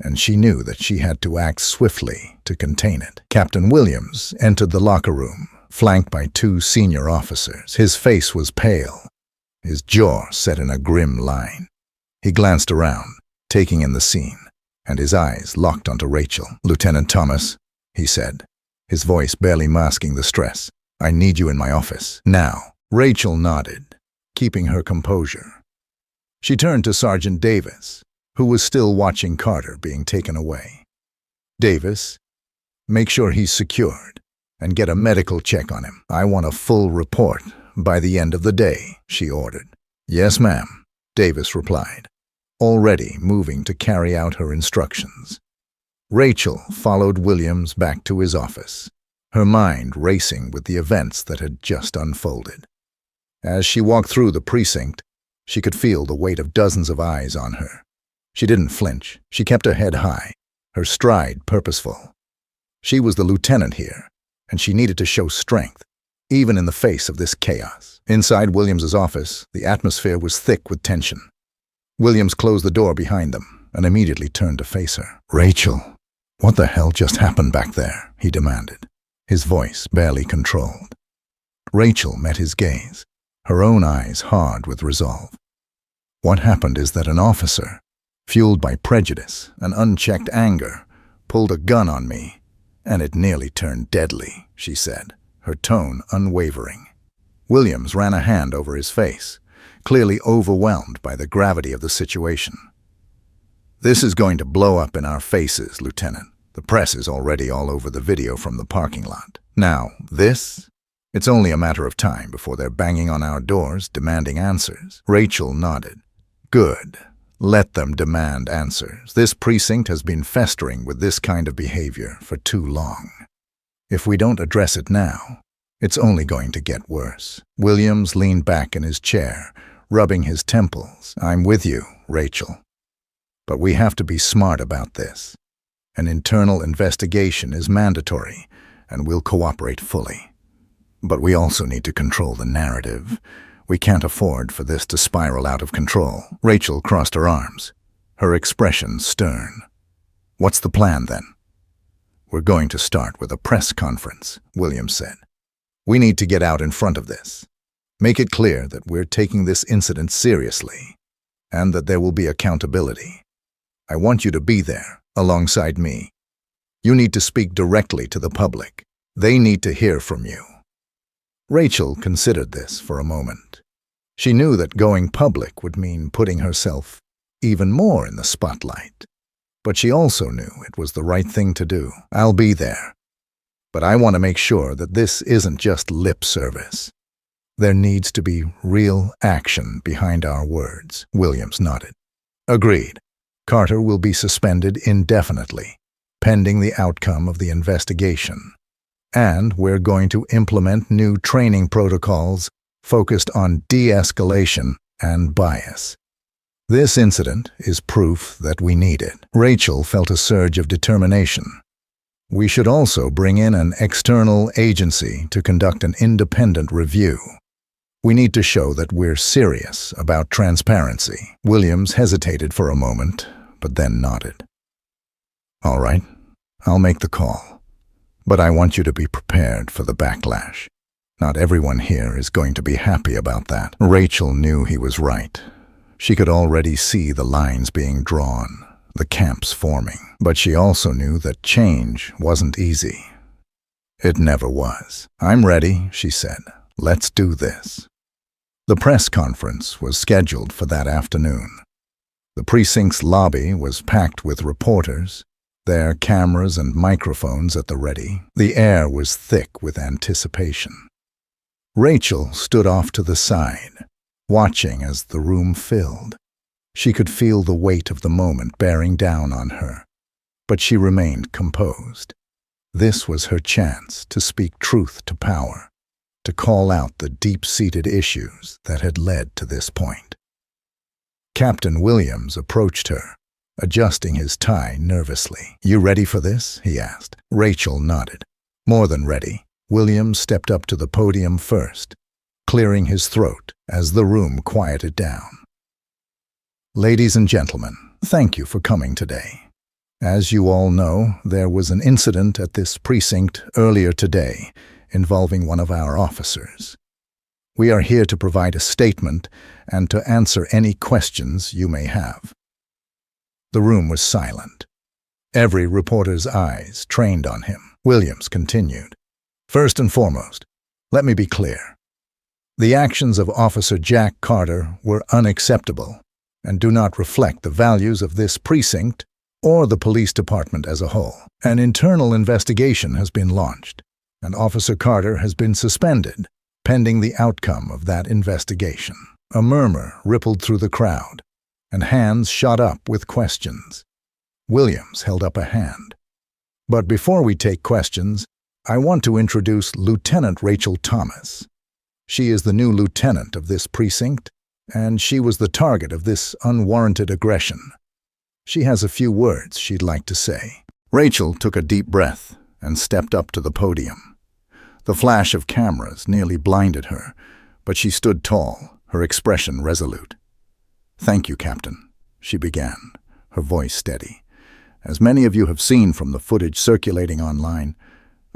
and she knew that she had to act swiftly to contain it. Captain Williams entered the locker room, flanked by two senior officers. His face was pale, his jaw set in a grim line. He glanced around, taking in the scene, and his eyes locked onto Rachel. "Lieutenant Thomas," he said, his voice barely masking the stress, "I need you in my office, now." Rachel nodded, keeping her composure. She turned to Sergeant Davis, who was still watching Carter being taken away. "Davis, make sure he's secured, and get a medical check on him. I want a full report by the end of the day," she ordered. "Yes, ma'am," Davis replied, already moving to carry out her instructions. Rachel followed Williams back to his office, her mind racing with the events that had just unfolded. As she walked through the precinct, she could feel the weight of dozens of eyes on her. She didn't flinch. She kept her head high, her stride purposeful. She was the lieutenant here, and she needed to show strength, even in the face of this chaos. Inside Williams's office, the atmosphere was thick with tension. Williams closed the door behind them and immediately turned to face her. "Rachel, what the hell just happened back there?" he demanded, his voice barely controlled. Rachel met his gaze, her own eyes hard with resolve. "What happened is that an officer, fueled by prejudice and unchecked anger, pulled a gun on me, and it nearly turned deadly," she said, her tone unwavering. Williams ran a hand over his face, clearly overwhelmed by the gravity of the situation. "This is going to blow up in our faces, Lieutenant. The press is already all over the video from the parking lot. Now, it's only a matter of time before they're banging on our doors, demanding answers." Rachel nodded. "Good. Let them demand answers. This precinct has been festering with this kind of behavior for too long. If we don't address it now, it's only going to get worse." Williams leaned back in his chair, rubbing his temples. "I'm with you, Rachel. But we have to be smart about this. An internal investigation is mandatory, and we'll cooperate fully. But we also need to control the narrative. We can't afford for this to spiral out of control." Rachel crossed her arms, her expression stern. "What's the plan, then?" "We're going to start with a press conference," Williams said. "We need to get out in front of this. Make it clear that we're taking this incident seriously, and that there will be accountability. I want you to be there, alongside me. You need to speak directly to the public. They need to hear from you." Rachel considered this for a moment. She knew that going public would mean putting herself even more in the spotlight. But she also knew it was the right thing to do. "I'll be there. But I want to make sure that this isn't just lip service. There needs to be real action behind our words." Williams nodded. "Agreed. Carter will be suspended indefinitely, pending the outcome of the investigation. And we're going to implement new training protocols focused on de-escalation and bias. This incident is proof that we need it." Rachel felt a surge of determination. "We should also bring in an external agency to conduct an independent review. We need to show that we're serious about transparency." Williams hesitated for a moment, but then nodded. "All right, I'll make the call. But I want you to be prepared for the backlash. Not everyone here is going to be happy about that." Rachel knew he was right. She could already see the lines being drawn, the camps forming, but she also knew that change wasn't easy. It never was. "I'm ready," she said. "Let's do this." The press conference was scheduled for that afternoon. The precinct's lobby was packed with reporters, their cameras and microphones at the ready. The air was thick with anticipation. Rachel stood off to the side, watching as the room filled. She could feel the weight of the moment bearing down on her, but she remained composed. This was her chance to speak truth to power, to call out the deep-seated issues that had led to this point. Captain Williams approached her, adjusting his tie nervously. "You ready for this?" he asked. Rachel nodded. More than ready. Williams stepped up to the podium first, clearing his throat as the room quieted down. "Ladies and gentlemen, thank you for coming today. As you all know, there was an incident at this precinct earlier today involving one of our officers. We are here to provide a statement and to answer any questions you may have." The room was silent. Every reporter's eyes trained on him. Williams continued. "First and foremost, let me be clear. The actions of Officer Jack Carter were unacceptable and do not reflect the values of this precinct or the police department as a whole. An internal investigation has been launched, and Officer Carter has been suspended, pending the outcome of that investigation." A murmur rippled through the crowd, and hands shot up with questions. Williams held up a hand. "But before we take questions, I want to introduce Lieutenant Rachel Thomas. She is the new lieutenant of this precinct, and she was the target of this unwarranted aggression. She has a few words she'd like to say." Rachel took a deep breath and stepped up to the podium. The flash of cameras nearly blinded her, but she stood tall, her expression resolute. "Thank you, Captain," she began, her voice steady. "As many of you have seen from the footage circulating online,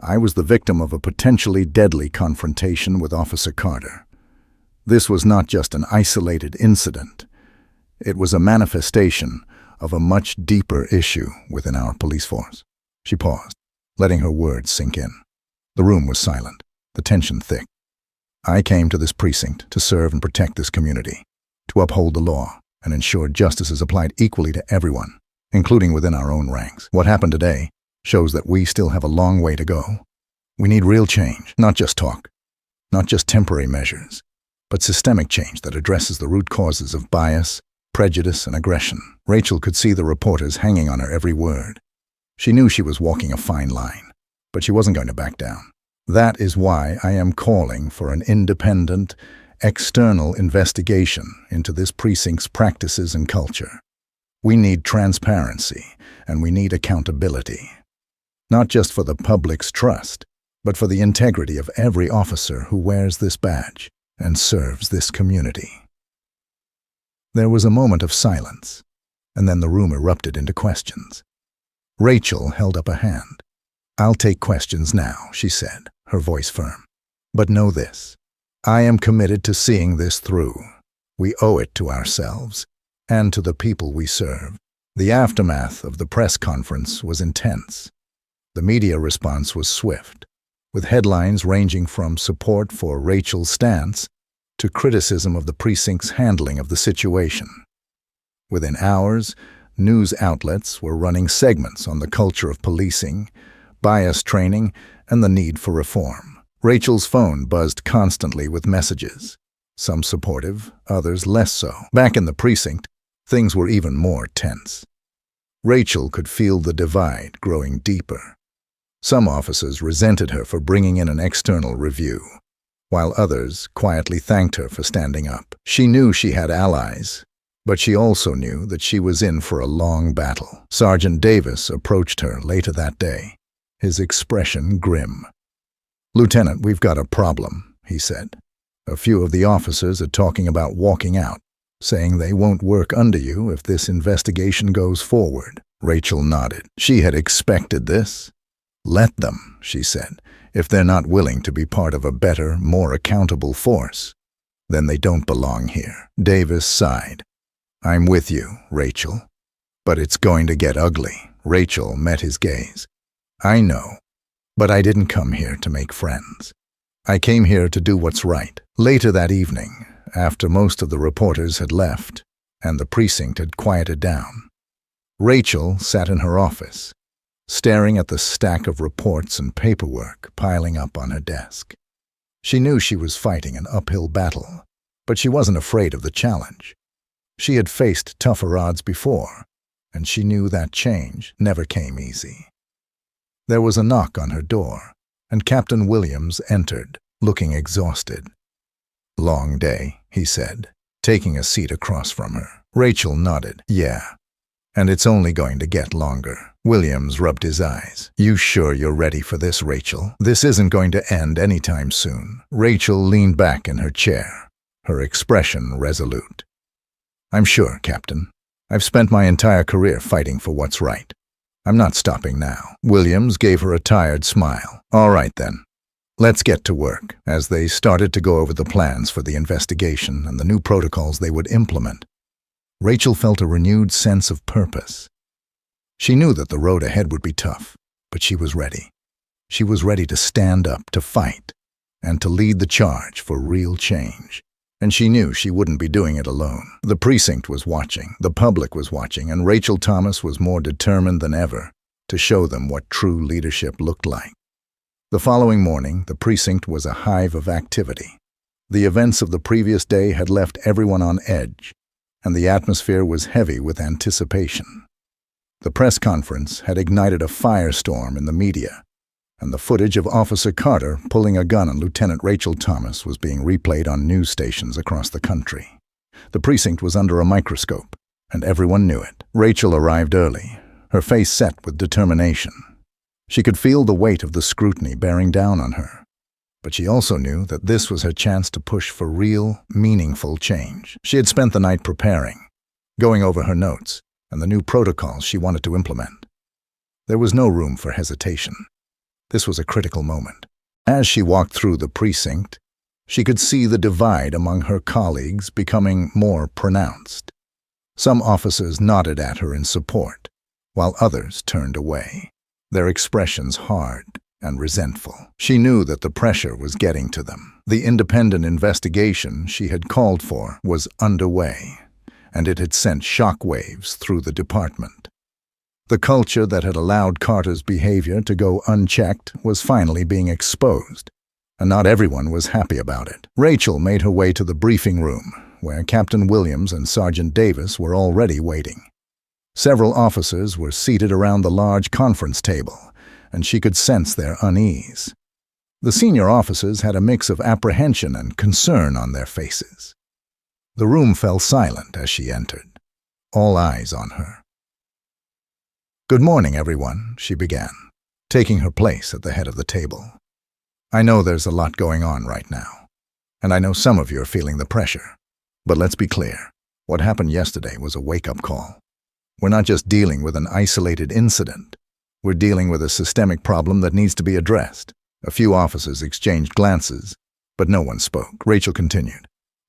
I was the victim of a potentially deadly confrontation with Officer Carter. This was not just an isolated incident. It was a manifestation of a much deeper issue within our police force." She paused, letting her words sink in. The room was silent, the tension thick. "I came to this precinct to serve and protect this community, to uphold the law and ensure justice is applied equally to everyone, including within our own ranks. What happened today shows that we still have a long way to go. We need real change, not just talk, not just temporary measures, but systemic change that addresses the root causes of bias, prejudice, and aggression." Rachel could see the reporters hanging on her every word. She knew she was walking a fine line, but she wasn't going to back down. "That is why I am calling for an independent, external investigation into this precinct's practices and culture. We need transparency, and we need accountability. Not just for the public's trust, but for the integrity of every officer who wears this badge and serves this community." There was a moment of silence, and then the room erupted into questions. Rachel held up a hand. "I'll take questions now," she said, her voice firm. "But know this. I am committed to seeing this through. We owe it to ourselves and to the people we serve." The aftermath of the press conference was intense. The media response was swift, with headlines ranging from support for Rachel's stance to criticism of the precinct's handling of the situation. Within hours, news outlets were running segments on the culture of policing, bias training, and the need for reform. Rachel's phone buzzed constantly with messages, some supportive, others less so. Back in the precinct, things were even more tense. Rachel could feel the divide growing deeper. Some officers resented her for bringing in an external review, while others quietly thanked her for standing up. She knew she had allies, but she also knew that she was in for a long battle. Sergeant Davis approached her later that day, his expression grim. "Lieutenant, we've got a problem," he said. "A few of the officers are talking about walking out, saying they won't work under you if this investigation goes forward." Rachel nodded. She had expected this. "Let them," she said. "If they're not willing to be part of a better, more accountable force, then they don't belong here." Davis sighed. I'm with you, Rachel. But it's going to get ugly. Rachel met his gaze. I know, but I didn't come here to make friends. I came here to do what's right. Later that evening, after most of the reporters had left and the precinct had quieted down, Rachel sat in her office, staring at the stack of reports and paperwork piling up on her desk. She knew she was fighting an uphill battle, but she wasn't afraid of the challenge. She had faced tougher odds before, and she knew that change never came easy. There was a knock on her door, and Captain Williams entered, looking exhausted. "Long day," he said, taking a seat across from her. Rachel nodded. "Yeah, and it's only going to get longer." Williams rubbed his eyes. "You sure you're ready for this, Rachel? This isn't going to end anytime soon." Rachel leaned back in her chair, her expression resolute. "I'm sure, Captain. I've spent my entire career fighting for what's right. I'm not stopping now." Williams gave her a tired smile. "All right, then. Let's get to work." As they started to go over the plans for the investigation and the new protocols they would implement, Rachel felt a renewed sense of purpose. She knew that the road ahead would be tough, but she was ready. She was ready to stand up, to fight, and to lead the charge for real change. And she knew she wouldn't be doing it alone. The precinct was watching, the public was watching, and Rachel Thomas was more determined than ever to show them what true leadership looked like. The following morning, the precinct was a hive of activity. The events of the previous day had left everyone on edge, and the atmosphere was heavy with anticipation. The press conference had ignited a firestorm in the media, and the footage of Officer Carter pulling a gun on Lieutenant Rachel Thomas was being replayed on news stations across the country. The precinct was under a microscope, and everyone knew it. Rachel arrived early, her face set with determination. She could feel the weight of the scrutiny bearing down on her, but she also knew that this was her chance to push for real, meaningful change. She had spent the night preparing, going over her notes, and the new protocols she wanted to implement. There was no room for hesitation. This was a critical moment. As she walked through the precinct, she could see the divide among her colleagues becoming more pronounced. Some officers nodded at her in support, while others turned away, their expressions hard and resentful. She knew that the pressure was getting to them. The independent investigation she had called for was underway, and it had sent shockwaves through the department. The culture that had allowed Carter's behavior to go unchecked was finally being exposed, and not everyone was happy about it. Rachel made her way to the briefing room, where Captain Williams and Sergeant Davis were already waiting. Several officers were seated around the large conference table, and she could sense their unease. The senior officers had a mix of apprehension and concern on their faces. The room fell silent as she entered, all eyes on her. "Good morning, everyone," she began, taking her place at the head of the table. "I know there's a lot going on right now, and I know some of you are feeling the pressure. But let's be clear, what happened yesterday was a wake-up call. We're not just dealing with an isolated incident. We're dealing with a systemic problem that needs to be addressed." A few officers exchanged glances, but no one spoke. Rachel continued,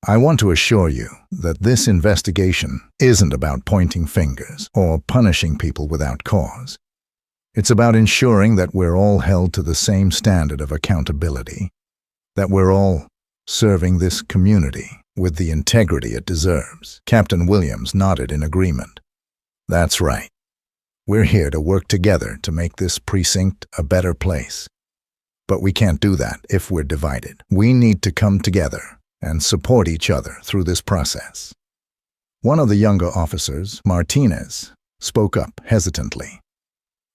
"I want to assure you that this investigation isn't about pointing fingers or punishing people without cause. It's about ensuring that we're all held to the same standard of accountability, that we're all serving this community with the integrity it deserves." Captain Williams nodded in agreement. "That's right. We're here to work together to make this precinct a better place. But we can't do that if we're divided. We need to come together and support each other through this process." One of the younger officers, Martinez, spoke up hesitantly.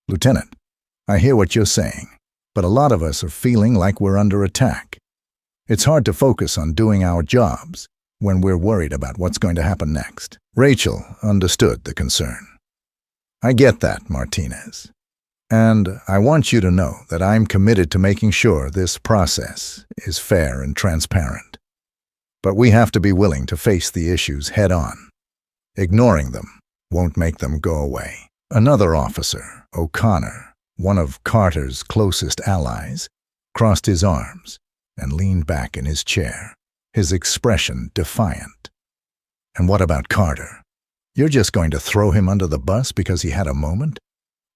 "Lieutenant, I hear what you're saying, but a lot of us are feeling like we're under attack. It's hard to focus on doing our jobs when we're worried about what's going to happen next." Rachel understood the concern. "I get that, Martinez. And I want you to know that I'm committed to making sure this process is fair and transparent. But we have to be willing to face the issues head-on. Ignoring them won't make them go away." Another officer, O'Connor, one of Carter's closest allies, crossed his arms and leaned back in his chair, his expression defiant. "And what about Carter? You're just going to throw him under the bus because he had a moment?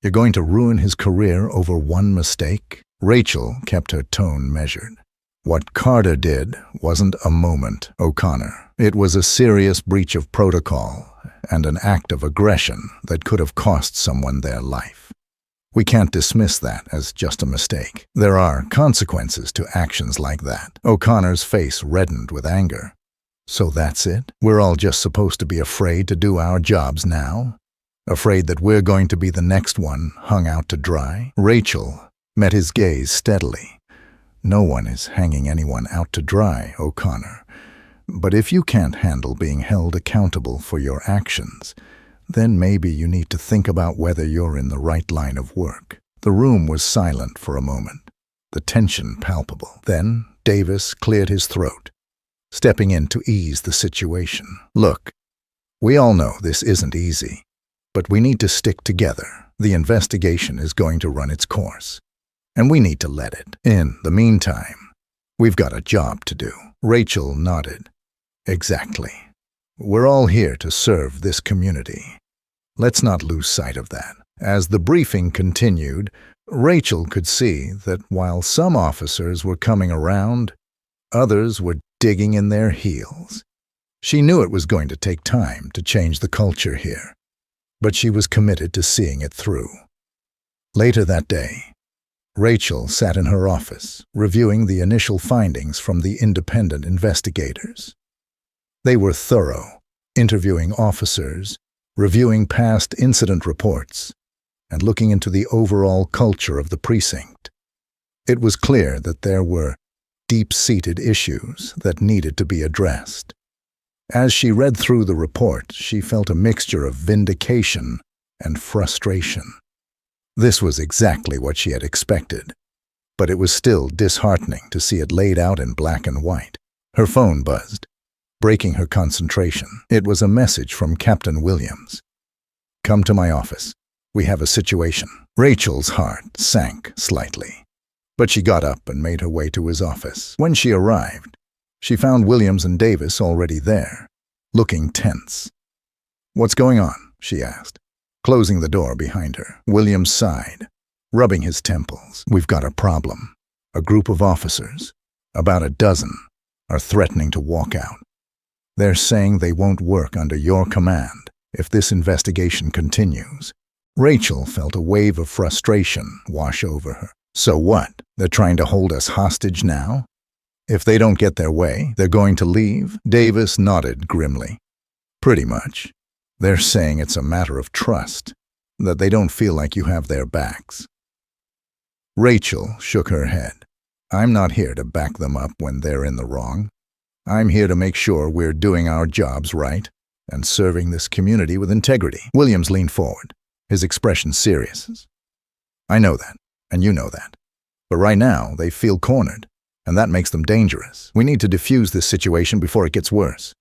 You're going to ruin his career over one mistake? Rachel kept her tone measured. What Carter did wasn't a moment, O'Connor. It was a serious breach of protocol and an act of aggression that could have cost someone their life. We can't dismiss that as just a mistake. There are consequences to actions like that. O'Connor's face reddened with anger. So that's it? We're all just supposed to be afraid to do our jobs now? Afraid that we're going to be the next one hung out to dry? Rachel met his gaze steadily. No one is hanging anyone out to dry, O'Connor. But if you can't handle being held accountable for your actions, then maybe you need to think about whether you're in the right line of work. The room was silent for a moment, the tension palpable. Then Davis cleared his throat, stepping in to ease the situation. Look, we all know this isn't easy, but we need to stick together. The investigation is going to run its course, and we need to let it. In the meantime, we've got a job to do. Rachel nodded. Exactly. We're all here to serve this community. Let's not lose sight of that. As the briefing continued, Rachel could see that while some officers were coming around, others were digging in their heels. She knew it was going to take time to change the culture here, but she was committed to seeing it through. Later that day, Rachel sat in her office, reviewing the initial findings from the independent investigators. They were thorough, interviewing officers, reviewing past incident reports, and looking into the overall culture of the precinct. It was clear that there were deep-seated issues that needed to be addressed. As she read through the report, she felt a mixture of vindication and frustration. This was exactly what she had expected, but it was still disheartening to see it laid out in black and white. Her phone buzzed, breaking her concentration. It was a message from Captain Williams. "Come to my office. We have a situation." Rachel's heart sank slightly, but she got up and made her way to his office. When she arrived, she found Williams and Davis already there, looking tense. "What's going on?" she asked, closing the door behind her. Williams sighed, rubbing his temples. "We've got a problem. A group of officers, about a dozen, are threatening to walk out. They're saying they won't work under your command if this investigation continues." Rachel felt a wave of frustration wash over her. So what? They're trying to hold us hostage now? If they don't get their way, they're going to leave? Davis nodded grimly. Pretty much. They're saying it's a matter of trust, that they don't feel like you have their backs. Rachel shook her head. "I'm not here to back them up when they're in the wrong. I'm here to make sure we're doing our jobs right and serving this community with integrity." Williams leaned forward, his expression serious. "I know that, and you know that. But right now, they feel cornered, and that makes them dangerous. We need to defuse this situation before it gets worse."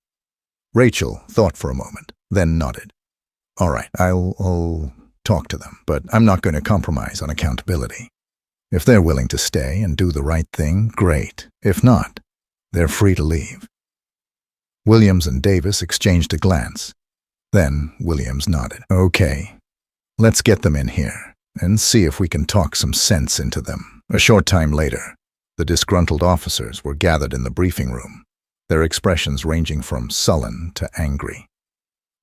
Rachel thought for a moment, then nodded. "All right, I'll talk to them, but I'm not going to compromise on accountability. If they're willing to stay and do the right thing, great. If not, they're free to leave." Williams and Davis exchanged a glance. Then Williams nodded. "Okay, let's get them in here and see if we can talk some sense into them." A short time later, the disgruntled officers were gathered in the briefing room, their expressions ranging from sullen to angry.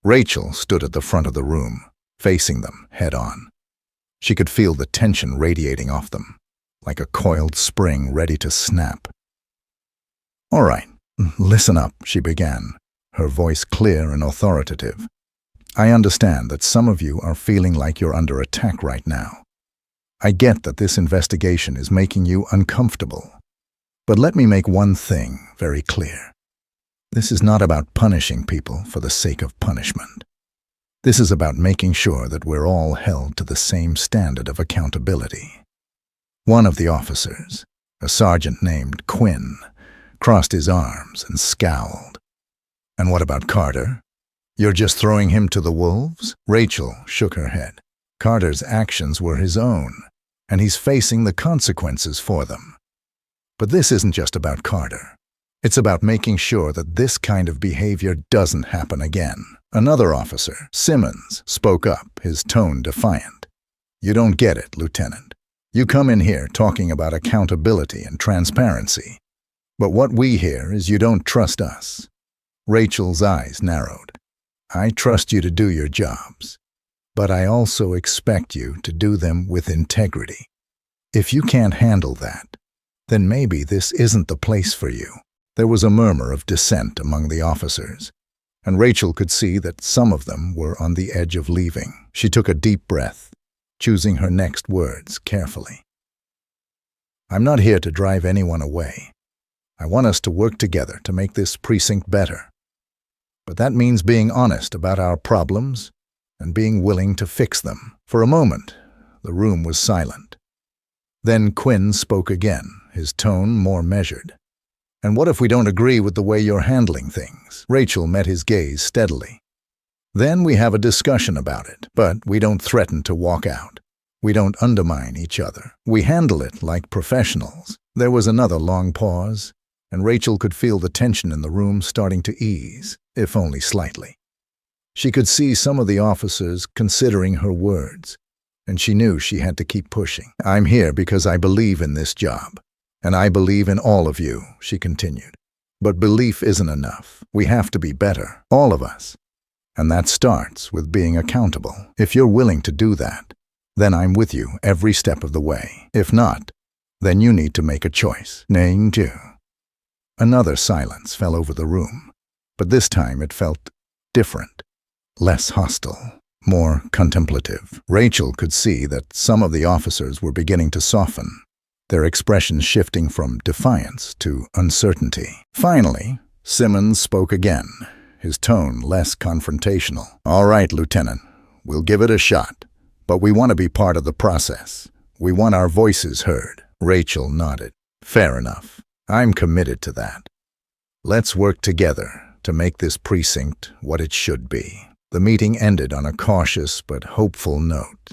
Rachel stood at the front of the room, facing them head-on. She could feel the tension radiating off them, like a coiled spring ready to snap. "All right, listen up," she began, her voice clear and authoritative. "I understand that some of you are feeling like you're under attack right now. I get that this investigation is making you uncomfortable. But let me make one thing very clear. This is not about punishing people for the sake of punishment. This is about making sure that we're all held to the same standard of accountability." One of the officers, a sergeant named Quinn, crossed his arms and scowled. "And what about Carter? You're just throwing him to the wolves?" Rachel shook her head. "Carter's actions were his own, and he's facing the consequences for them. But this isn't just about Carter. It's about making sure that this kind of behavior doesn't happen again. Another officer, Simmons, spoke up, his tone defiant. You don't get it, Lieutenant. You come in here talking about accountability and transparency. But what we hear is you don't trust us. Rachel's eyes narrowed. I trust you to do your jobs, but I also expect you to do them with integrity. If you can't handle that, then maybe this isn't the place for you. There was a murmur of dissent among the officers, and Rachel could see that some of them were on the edge of leaving. She took a deep breath, choosing her next words carefully. I'm not here to drive anyone away. I want us to work together to make this precinct better. But that means being honest about our problems and being willing to fix them. For a moment, the room was silent. Then Quinn spoke again, his tone more measured. And what if we don't agree with the way you're handling things? Rachel met his gaze steadily. Then we have a discussion about it, but we don't threaten to walk out. We don't undermine each other. We handle it like professionals. There was another long pause, and Rachel could feel the tension in the room starting to ease, if only slightly. She could see some of the officers considering her words, and she knew she had to keep pushing. I'm here because I believe in this job. And I believe in all of you, she continued. But belief isn't enough. We have to be better, all of us. And that starts with being accountable. If you're willing to do that, then I'm with you every step of the way. If not, then you need to make a choice. Name two. Another silence fell over the room, but this time it felt different, less hostile, more contemplative. Rachel could see that some of the officers were beginning to soften, their expressions shifting from defiance to uncertainty. Finally, Simmons spoke again, his tone less confrontational. All right, Lieutenant, we'll give it a shot, but we want to be part of the process. We want our voices heard. Rachel nodded. Fair enough. I'm committed to that. Let's work together to make this precinct what it should be. The meeting ended on a cautious but hopeful note.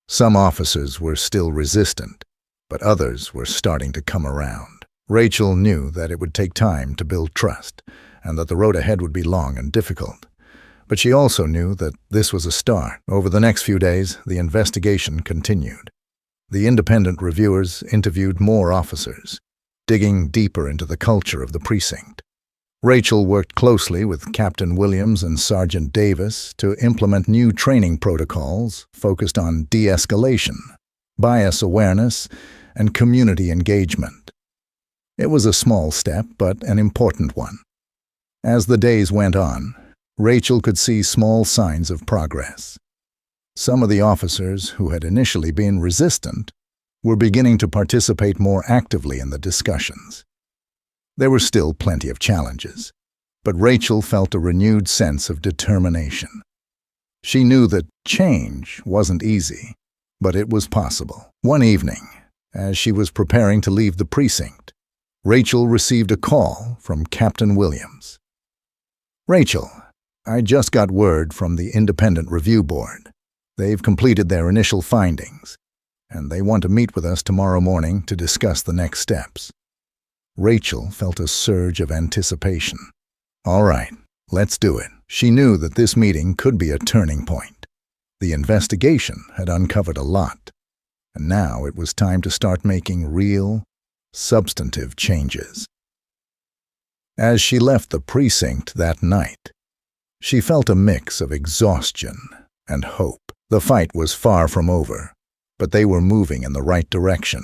Some officers were still resistant, but others were starting to come around. Rachel knew that it would take time to build trust, and that the road ahead would be long and difficult. But she also knew that this was a start. Over the next few days, the investigation continued. The independent reviewers interviewed more officers, digging deeper into the culture of the precinct. Rachel worked closely with Captain Williams and Sergeant Davis to implement new training protocols focused on de-escalation, bias awareness, and community engagement. It was a small step, but an important one. As the days went on, Rachel could see small signs of progress. Some of the officers who had initially been resistant were beginning to participate more actively in the discussions. There were still plenty of challenges, but Rachel felt a renewed sense of determination. She knew that change wasn't easy, but it was possible. One evening, as she was preparing to leave the precinct, Rachel received a call from Captain Williams. Rachel, I just got word from the Independent Review Board. They've completed their initial findings, and they want to meet with us tomorrow morning to discuss the next steps. Rachel felt a surge of anticipation. All right, let's do it. She knew that this meeting could be a turning point. The investigation had uncovered a lot, and now it was time to start making real, substantive changes. As she left the precinct that night, she felt a mix of exhaustion and hope. The fight was far from over, but they were moving in the right direction,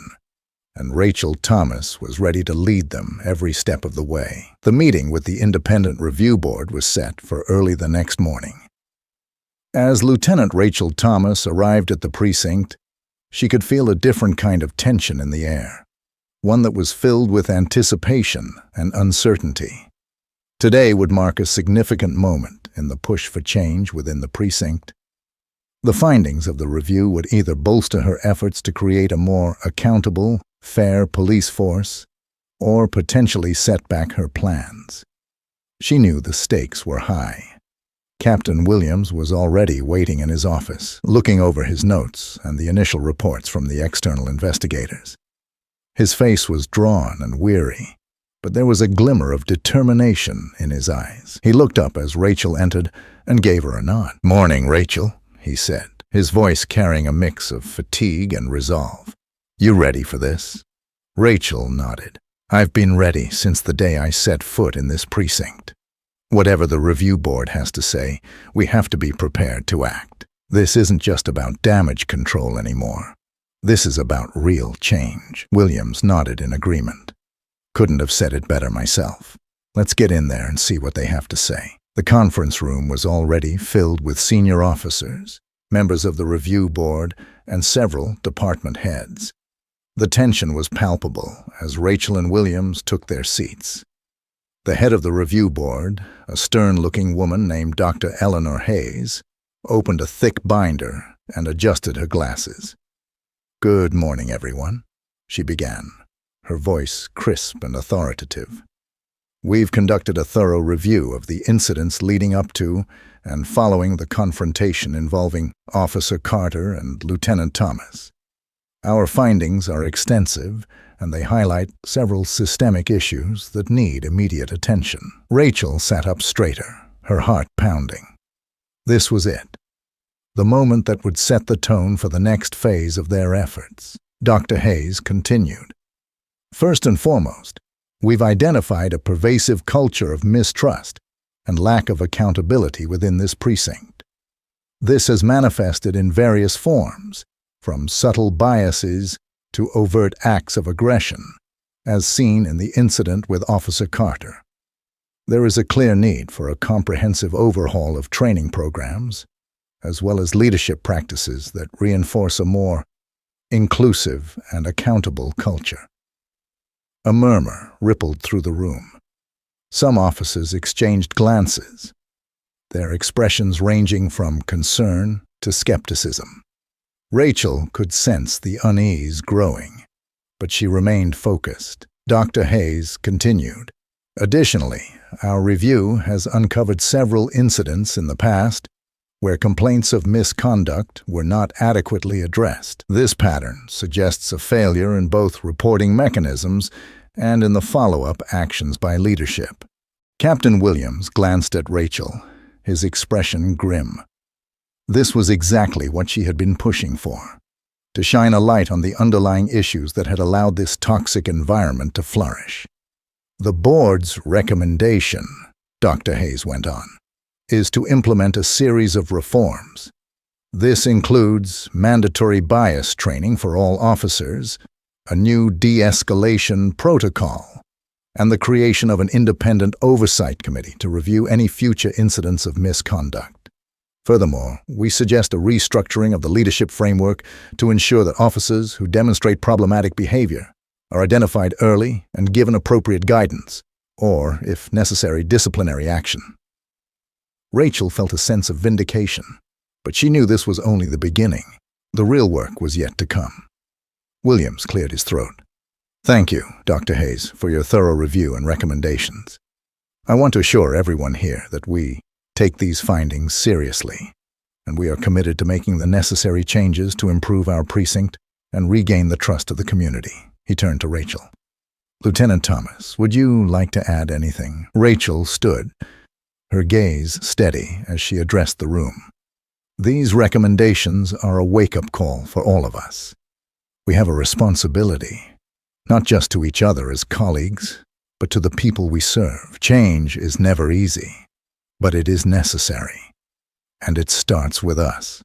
and Rachel Thomas was ready to lead them every step of the way. The meeting with the Independent Review Board was set for early the next morning. As Lieutenant Rachel Thomas arrived at the precinct, she could feel a different kind of tension in the air, one that was filled with anticipation and uncertainty. Today would mark a significant moment in the push for change within the precinct. The findings of the review would either bolster her efforts to create a more accountable, fair police force, or potentially set back her plans. She knew the stakes were high. Captain Williams was already waiting in his office, looking over his notes and the initial reports from the external investigators. His face was drawn and weary, but there was a glimmer of determination in his eyes. He looked up as Rachel entered and gave her a nod. "Morning, Rachel," he said, his voice carrying a mix of fatigue and resolve. "You ready for this?" Rachel nodded. "I've been ready since the day I set foot in this precinct. Whatever the review board has to say, we have to be prepared to act. This isn't just about damage control anymore. This is about real change." Williams nodded in agreement. "Couldn't have said it better myself. Let's get in there and see what they have to say." The conference room was already filled with senior officers, members of the review board, and several department heads. The tension was palpable as Rachel and Williams took their seats. The head of the review board, a stern-looking woman named Dr. Eleanor Hayes, opened a thick binder and adjusted her glasses. "Good morning, everyone," she began, her voice crisp and authoritative. "We've conducted a thorough review of the incidents leading up to and following the confrontation involving Officer Carter and Lieutenant Thomas. Our findings are extensive, and they highlight several systemic issues that need immediate attention." Rachel sat up straighter, her heart pounding. This was it, the moment that would set the tone for the next phase of their efforts. Dr. Hayes continued. "First and foremost, we've identified a pervasive culture of mistrust and lack of accountability within this precinct. This has manifested in various forms, from subtle biases to overt acts of aggression, as seen in the incident with Officer Carter. There is a clear need for a comprehensive overhaul of training programs, as well as leadership practices that reinforce a more inclusive and accountable culture." A murmur rippled through the room. Some officers exchanged glances, their expressions ranging from concern to skepticism. Rachel could sense the unease growing, but she remained focused. Dr. Hayes continued. "Additionally, our review has uncovered several incidents in the past where complaints of misconduct were not adequately addressed. This pattern suggests a failure in both reporting mechanisms and in the follow-up actions by leadership." Captain Williams glanced at Rachel, his expression grim. This was exactly what she had been pushing for, to shine a light on the underlying issues that had allowed this toxic environment to flourish. "The board's recommendation," Dr. Hayes went on, "is to implement a series of reforms. This includes mandatory bias training for all officers, a new de-escalation protocol, and the creation of an independent oversight committee to review any future incidents of misconduct. Furthermore, we suggest a restructuring of the leadership framework to ensure that officers who demonstrate problematic behavior are identified early and given appropriate guidance, or, if necessary, disciplinary action." Rachel felt a sense of vindication, but she knew this was only the beginning. The real work was yet to come. Williams cleared his throat. "Thank you, Dr. Hayes, for your thorough review and recommendations. I want to assure everyone here that we take these findings seriously, and we are committed to making the necessary changes to improve our precinct and regain the trust of the community." He turned to Rachel. "Lieutenant Thomas, would you like to add anything?" Rachel stood, her gaze steady as she addressed the room. "These recommendations are a wake-up call for all of us. We have a responsibility, not just to each other as colleagues, but to the people we serve. Change is never easy, but it is necessary, and it starts with us,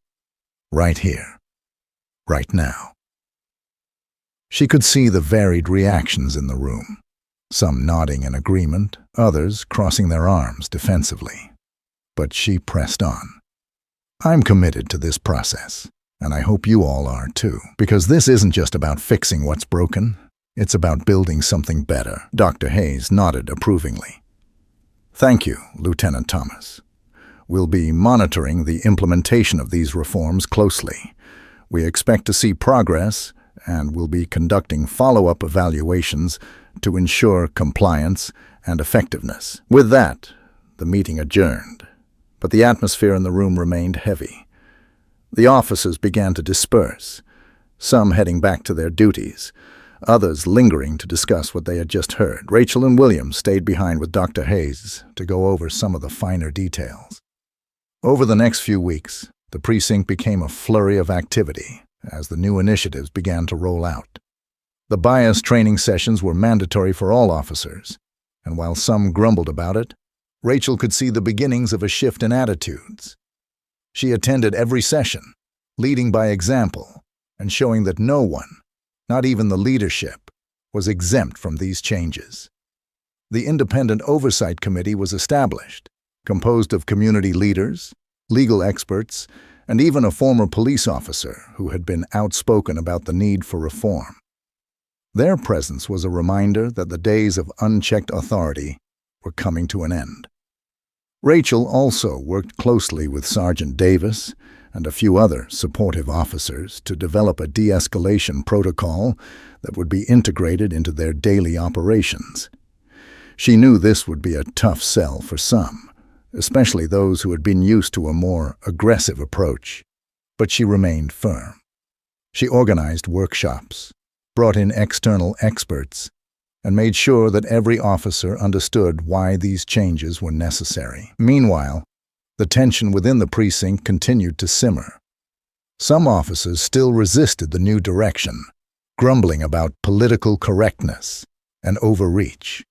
right here, right now." She could see the varied reactions in the room, some nodding in agreement, others crossing their arms defensively. But she pressed on. "I'm committed to this process, and I hope you all are too, because this isn't just about fixing what's broken, it's about building something better." Dr. Hayes nodded approvingly. "Thank you, Lieutenant Thomas. We'll be monitoring the implementation of these reforms closely. We expect to see progress, and we'll be conducting follow-up evaluations to ensure compliance and effectiveness." With that, the meeting adjourned, but the atmosphere in the room remained heavy. The officers began to disperse, some heading back to their duties, others lingering to discuss what they had just heard. Rachel and William stayed behind with Dr. Hayes to go over some of the finer details. Over the next few weeks, the precinct became a flurry of activity as the new initiatives began to roll out. The bias training sessions were mandatory for all officers, and while some grumbled about it, Rachel could see the beginnings of a shift in attitudes. She attended every session, leading by example and showing that no one, not even the leadership, was exempt from these changes. The Independent Oversight Committee was established, composed of community leaders, legal experts, and even a former police officer who had been outspoken about the need for reform. Their presence was a reminder that the days of unchecked authority were coming to an end. Rachel also worked closely with Sergeant Davis and a few other supportive officers to develop a de-escalation protocol that would be integrated into their daily operations. She knew this would be a tough sell for some, especially those who had been used to a more aggressive approach, but she remained firm. She organized workshops, brought in external experts, and made sure that every officer understood why these changes were necessary. Meanwhile, the tension within the precinct continued to simmer. Some officers still resisted the new direction, grumbling about political correctness and overreach.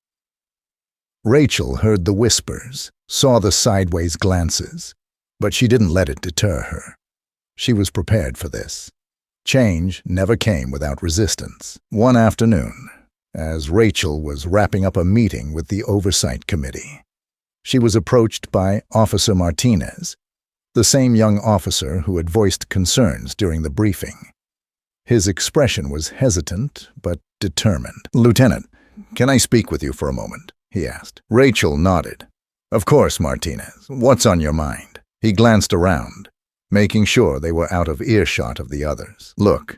Rachel heard the whispers, saw the sideways glances, but she didn't let it deter her. She was prepared for this. Change never came without resistance. One afternoon, as Rachel was wrapping up a meeting with the Oversight Committee, she was approached by Officer Martinez, the same young officer who had voiced concerns during the briefing. His expression was hesitant but determined. "Lieutenant, can I speak with you for a moment?" he asked. Rachel nodded. "Of course, Martinez. What's on your mind?" He glanced around, making sure they were out of earshot of the others. "Look,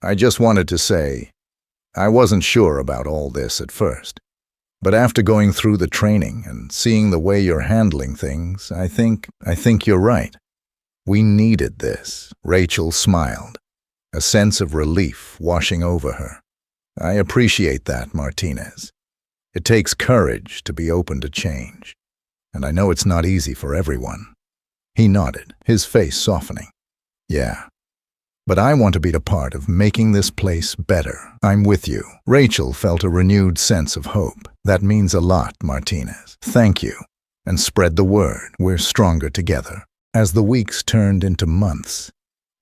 I just wanted to say, I wasn't sure about all this at first, but after going through the training and seeing the way you're handling things, I think you're right. We needed this." Rachel smiled, a sense of relief washing over her. "I appreciate that, Martinez. It takes courage to be open to change, and I know it's not easy for everyone." He nodded, his face softening. "Yeah. But I want to be a part of making this place better. I'm with you." Rachel felt a renewed sense of hope. "That means a lot, Martinez. Thank you. And spread the word. We're stronger together." As the weeks turned into months,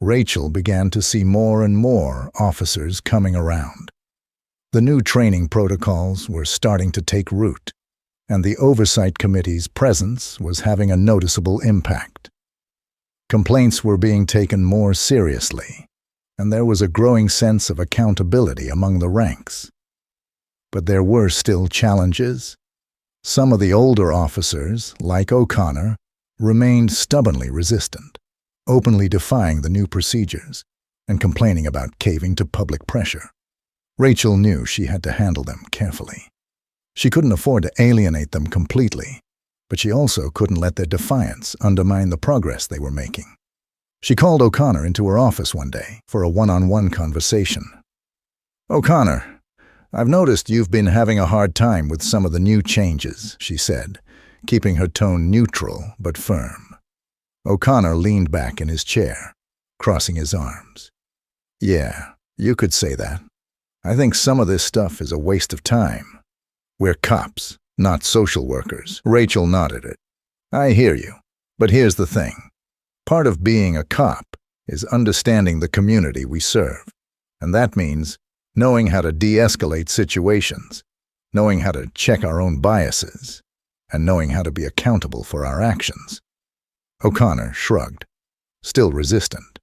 Rachel began to see more and more officers coming around. The new training protocols were starting to take root, and the Oversight Committee's presence was having a noticeable impact. Complaints were being taken more seriously, and there was a growing sense of accountability among the ranks. But there were still challenges. Some of the older officers, like O'Connor, remained stubbornly resistant, openly defying the new procedures and complaining about caving to public pressure. Rachel knew she had to handle them carefully. She couldn't afford to alienate them completely, but she also couldn't let their defiance undermine the progress they were making. She called O'Connor into her office one day for a one-on-one conversation. "O'Connor, I've noticed you've been having a hard time with some of the new changes," she said, keeping her tone neutral but firm. O'Connor leaned back in his chair, crossing his arms. "Yeah, you could say that. I think some of this stuff is a waste of time. We're cops, not social workers." Rachel nodded it. "I hear you, but here's the thing. Part of being a cop is understanding the community we serve, and that means knowing how to de-escalate situations, knowing how to check our own biases, and knowing how to be accountable for our actions." O'Connor shrugged, still resistant.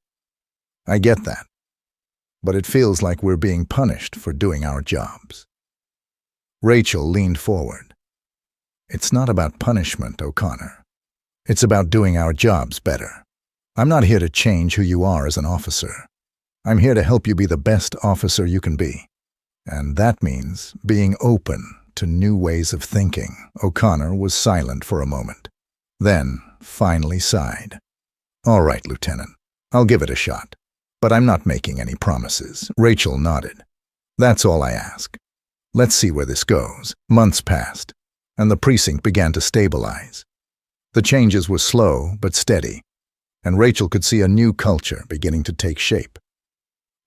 "I get that, but it feels like we're being punished for doing our jobs." Rachel leaned forward. "It's not about punishment, O'Connor. It's about doing our jobs better. I'm not here to change who you are as an officer. I'm here to help you be the best officer you can be. And that means being open to new ways of thinking." O'Connor was silent for a moment, then finally sighed. "All right, Lieutenant. I'll give it a shot. But I'm not making any promises." Rachel nodded. That's all I ask. Let's see where this goes. Months passed, and the precinct began to stabilize. The changes were slow but steady, and Rachel could see a new culture beginning to take shape.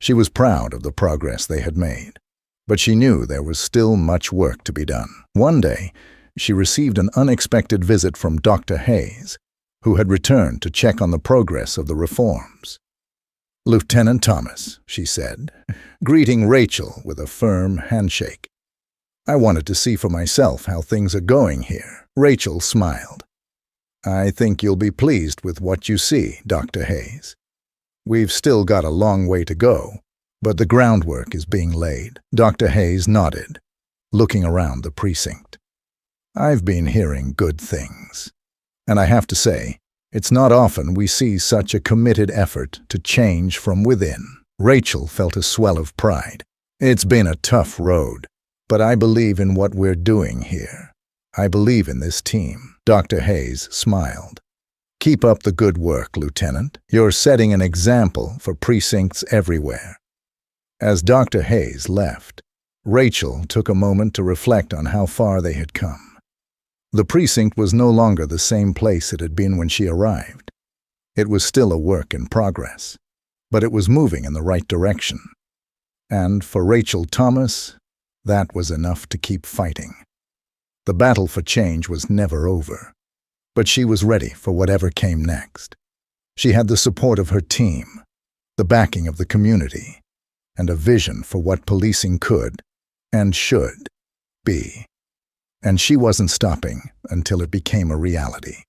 She was proud of the progress they had made, but she knew there was still much work to be done. One day, she received an unexpected visit from Dr. Hayes, who had returned to check on the progress of the reforms. "Lieutenant Thomas," she said, greeting Rachel with a firm handshake. "I wanted to see for myself how things are going here." Rachel smiled. "I think you'll be pleased with what you see, Dr. Hayes. We've still got a long way to go, but the groundwork is being laid." Dr. Hayes nodded, looking around the precinct. "I've been hearing good things, and I have to say, it's not often we see such a committed effort to change from within." Rachel felt a swell of pride. "It's been a tough road, but I believe in what we're doing here. I believe in this team." Dr. Hayes smiled. "Keep up the good work, Lieutenant. You're setting an example for precincts everywhere." As Dr. Hayes left, Rachel took a moment to reflect on how far they had come. The precinct was no longer the same place it had been when she arrived. It was still a work in progress, but it was moving in the right direction. And for Rachel Thomas, that was enough to keep fighting. The battle for change was never over, but she was ready for whatever came next. She had the support of her team, the backing of the community, and a vision for what policing could and should be. And she wasn't stopping until it became a reality.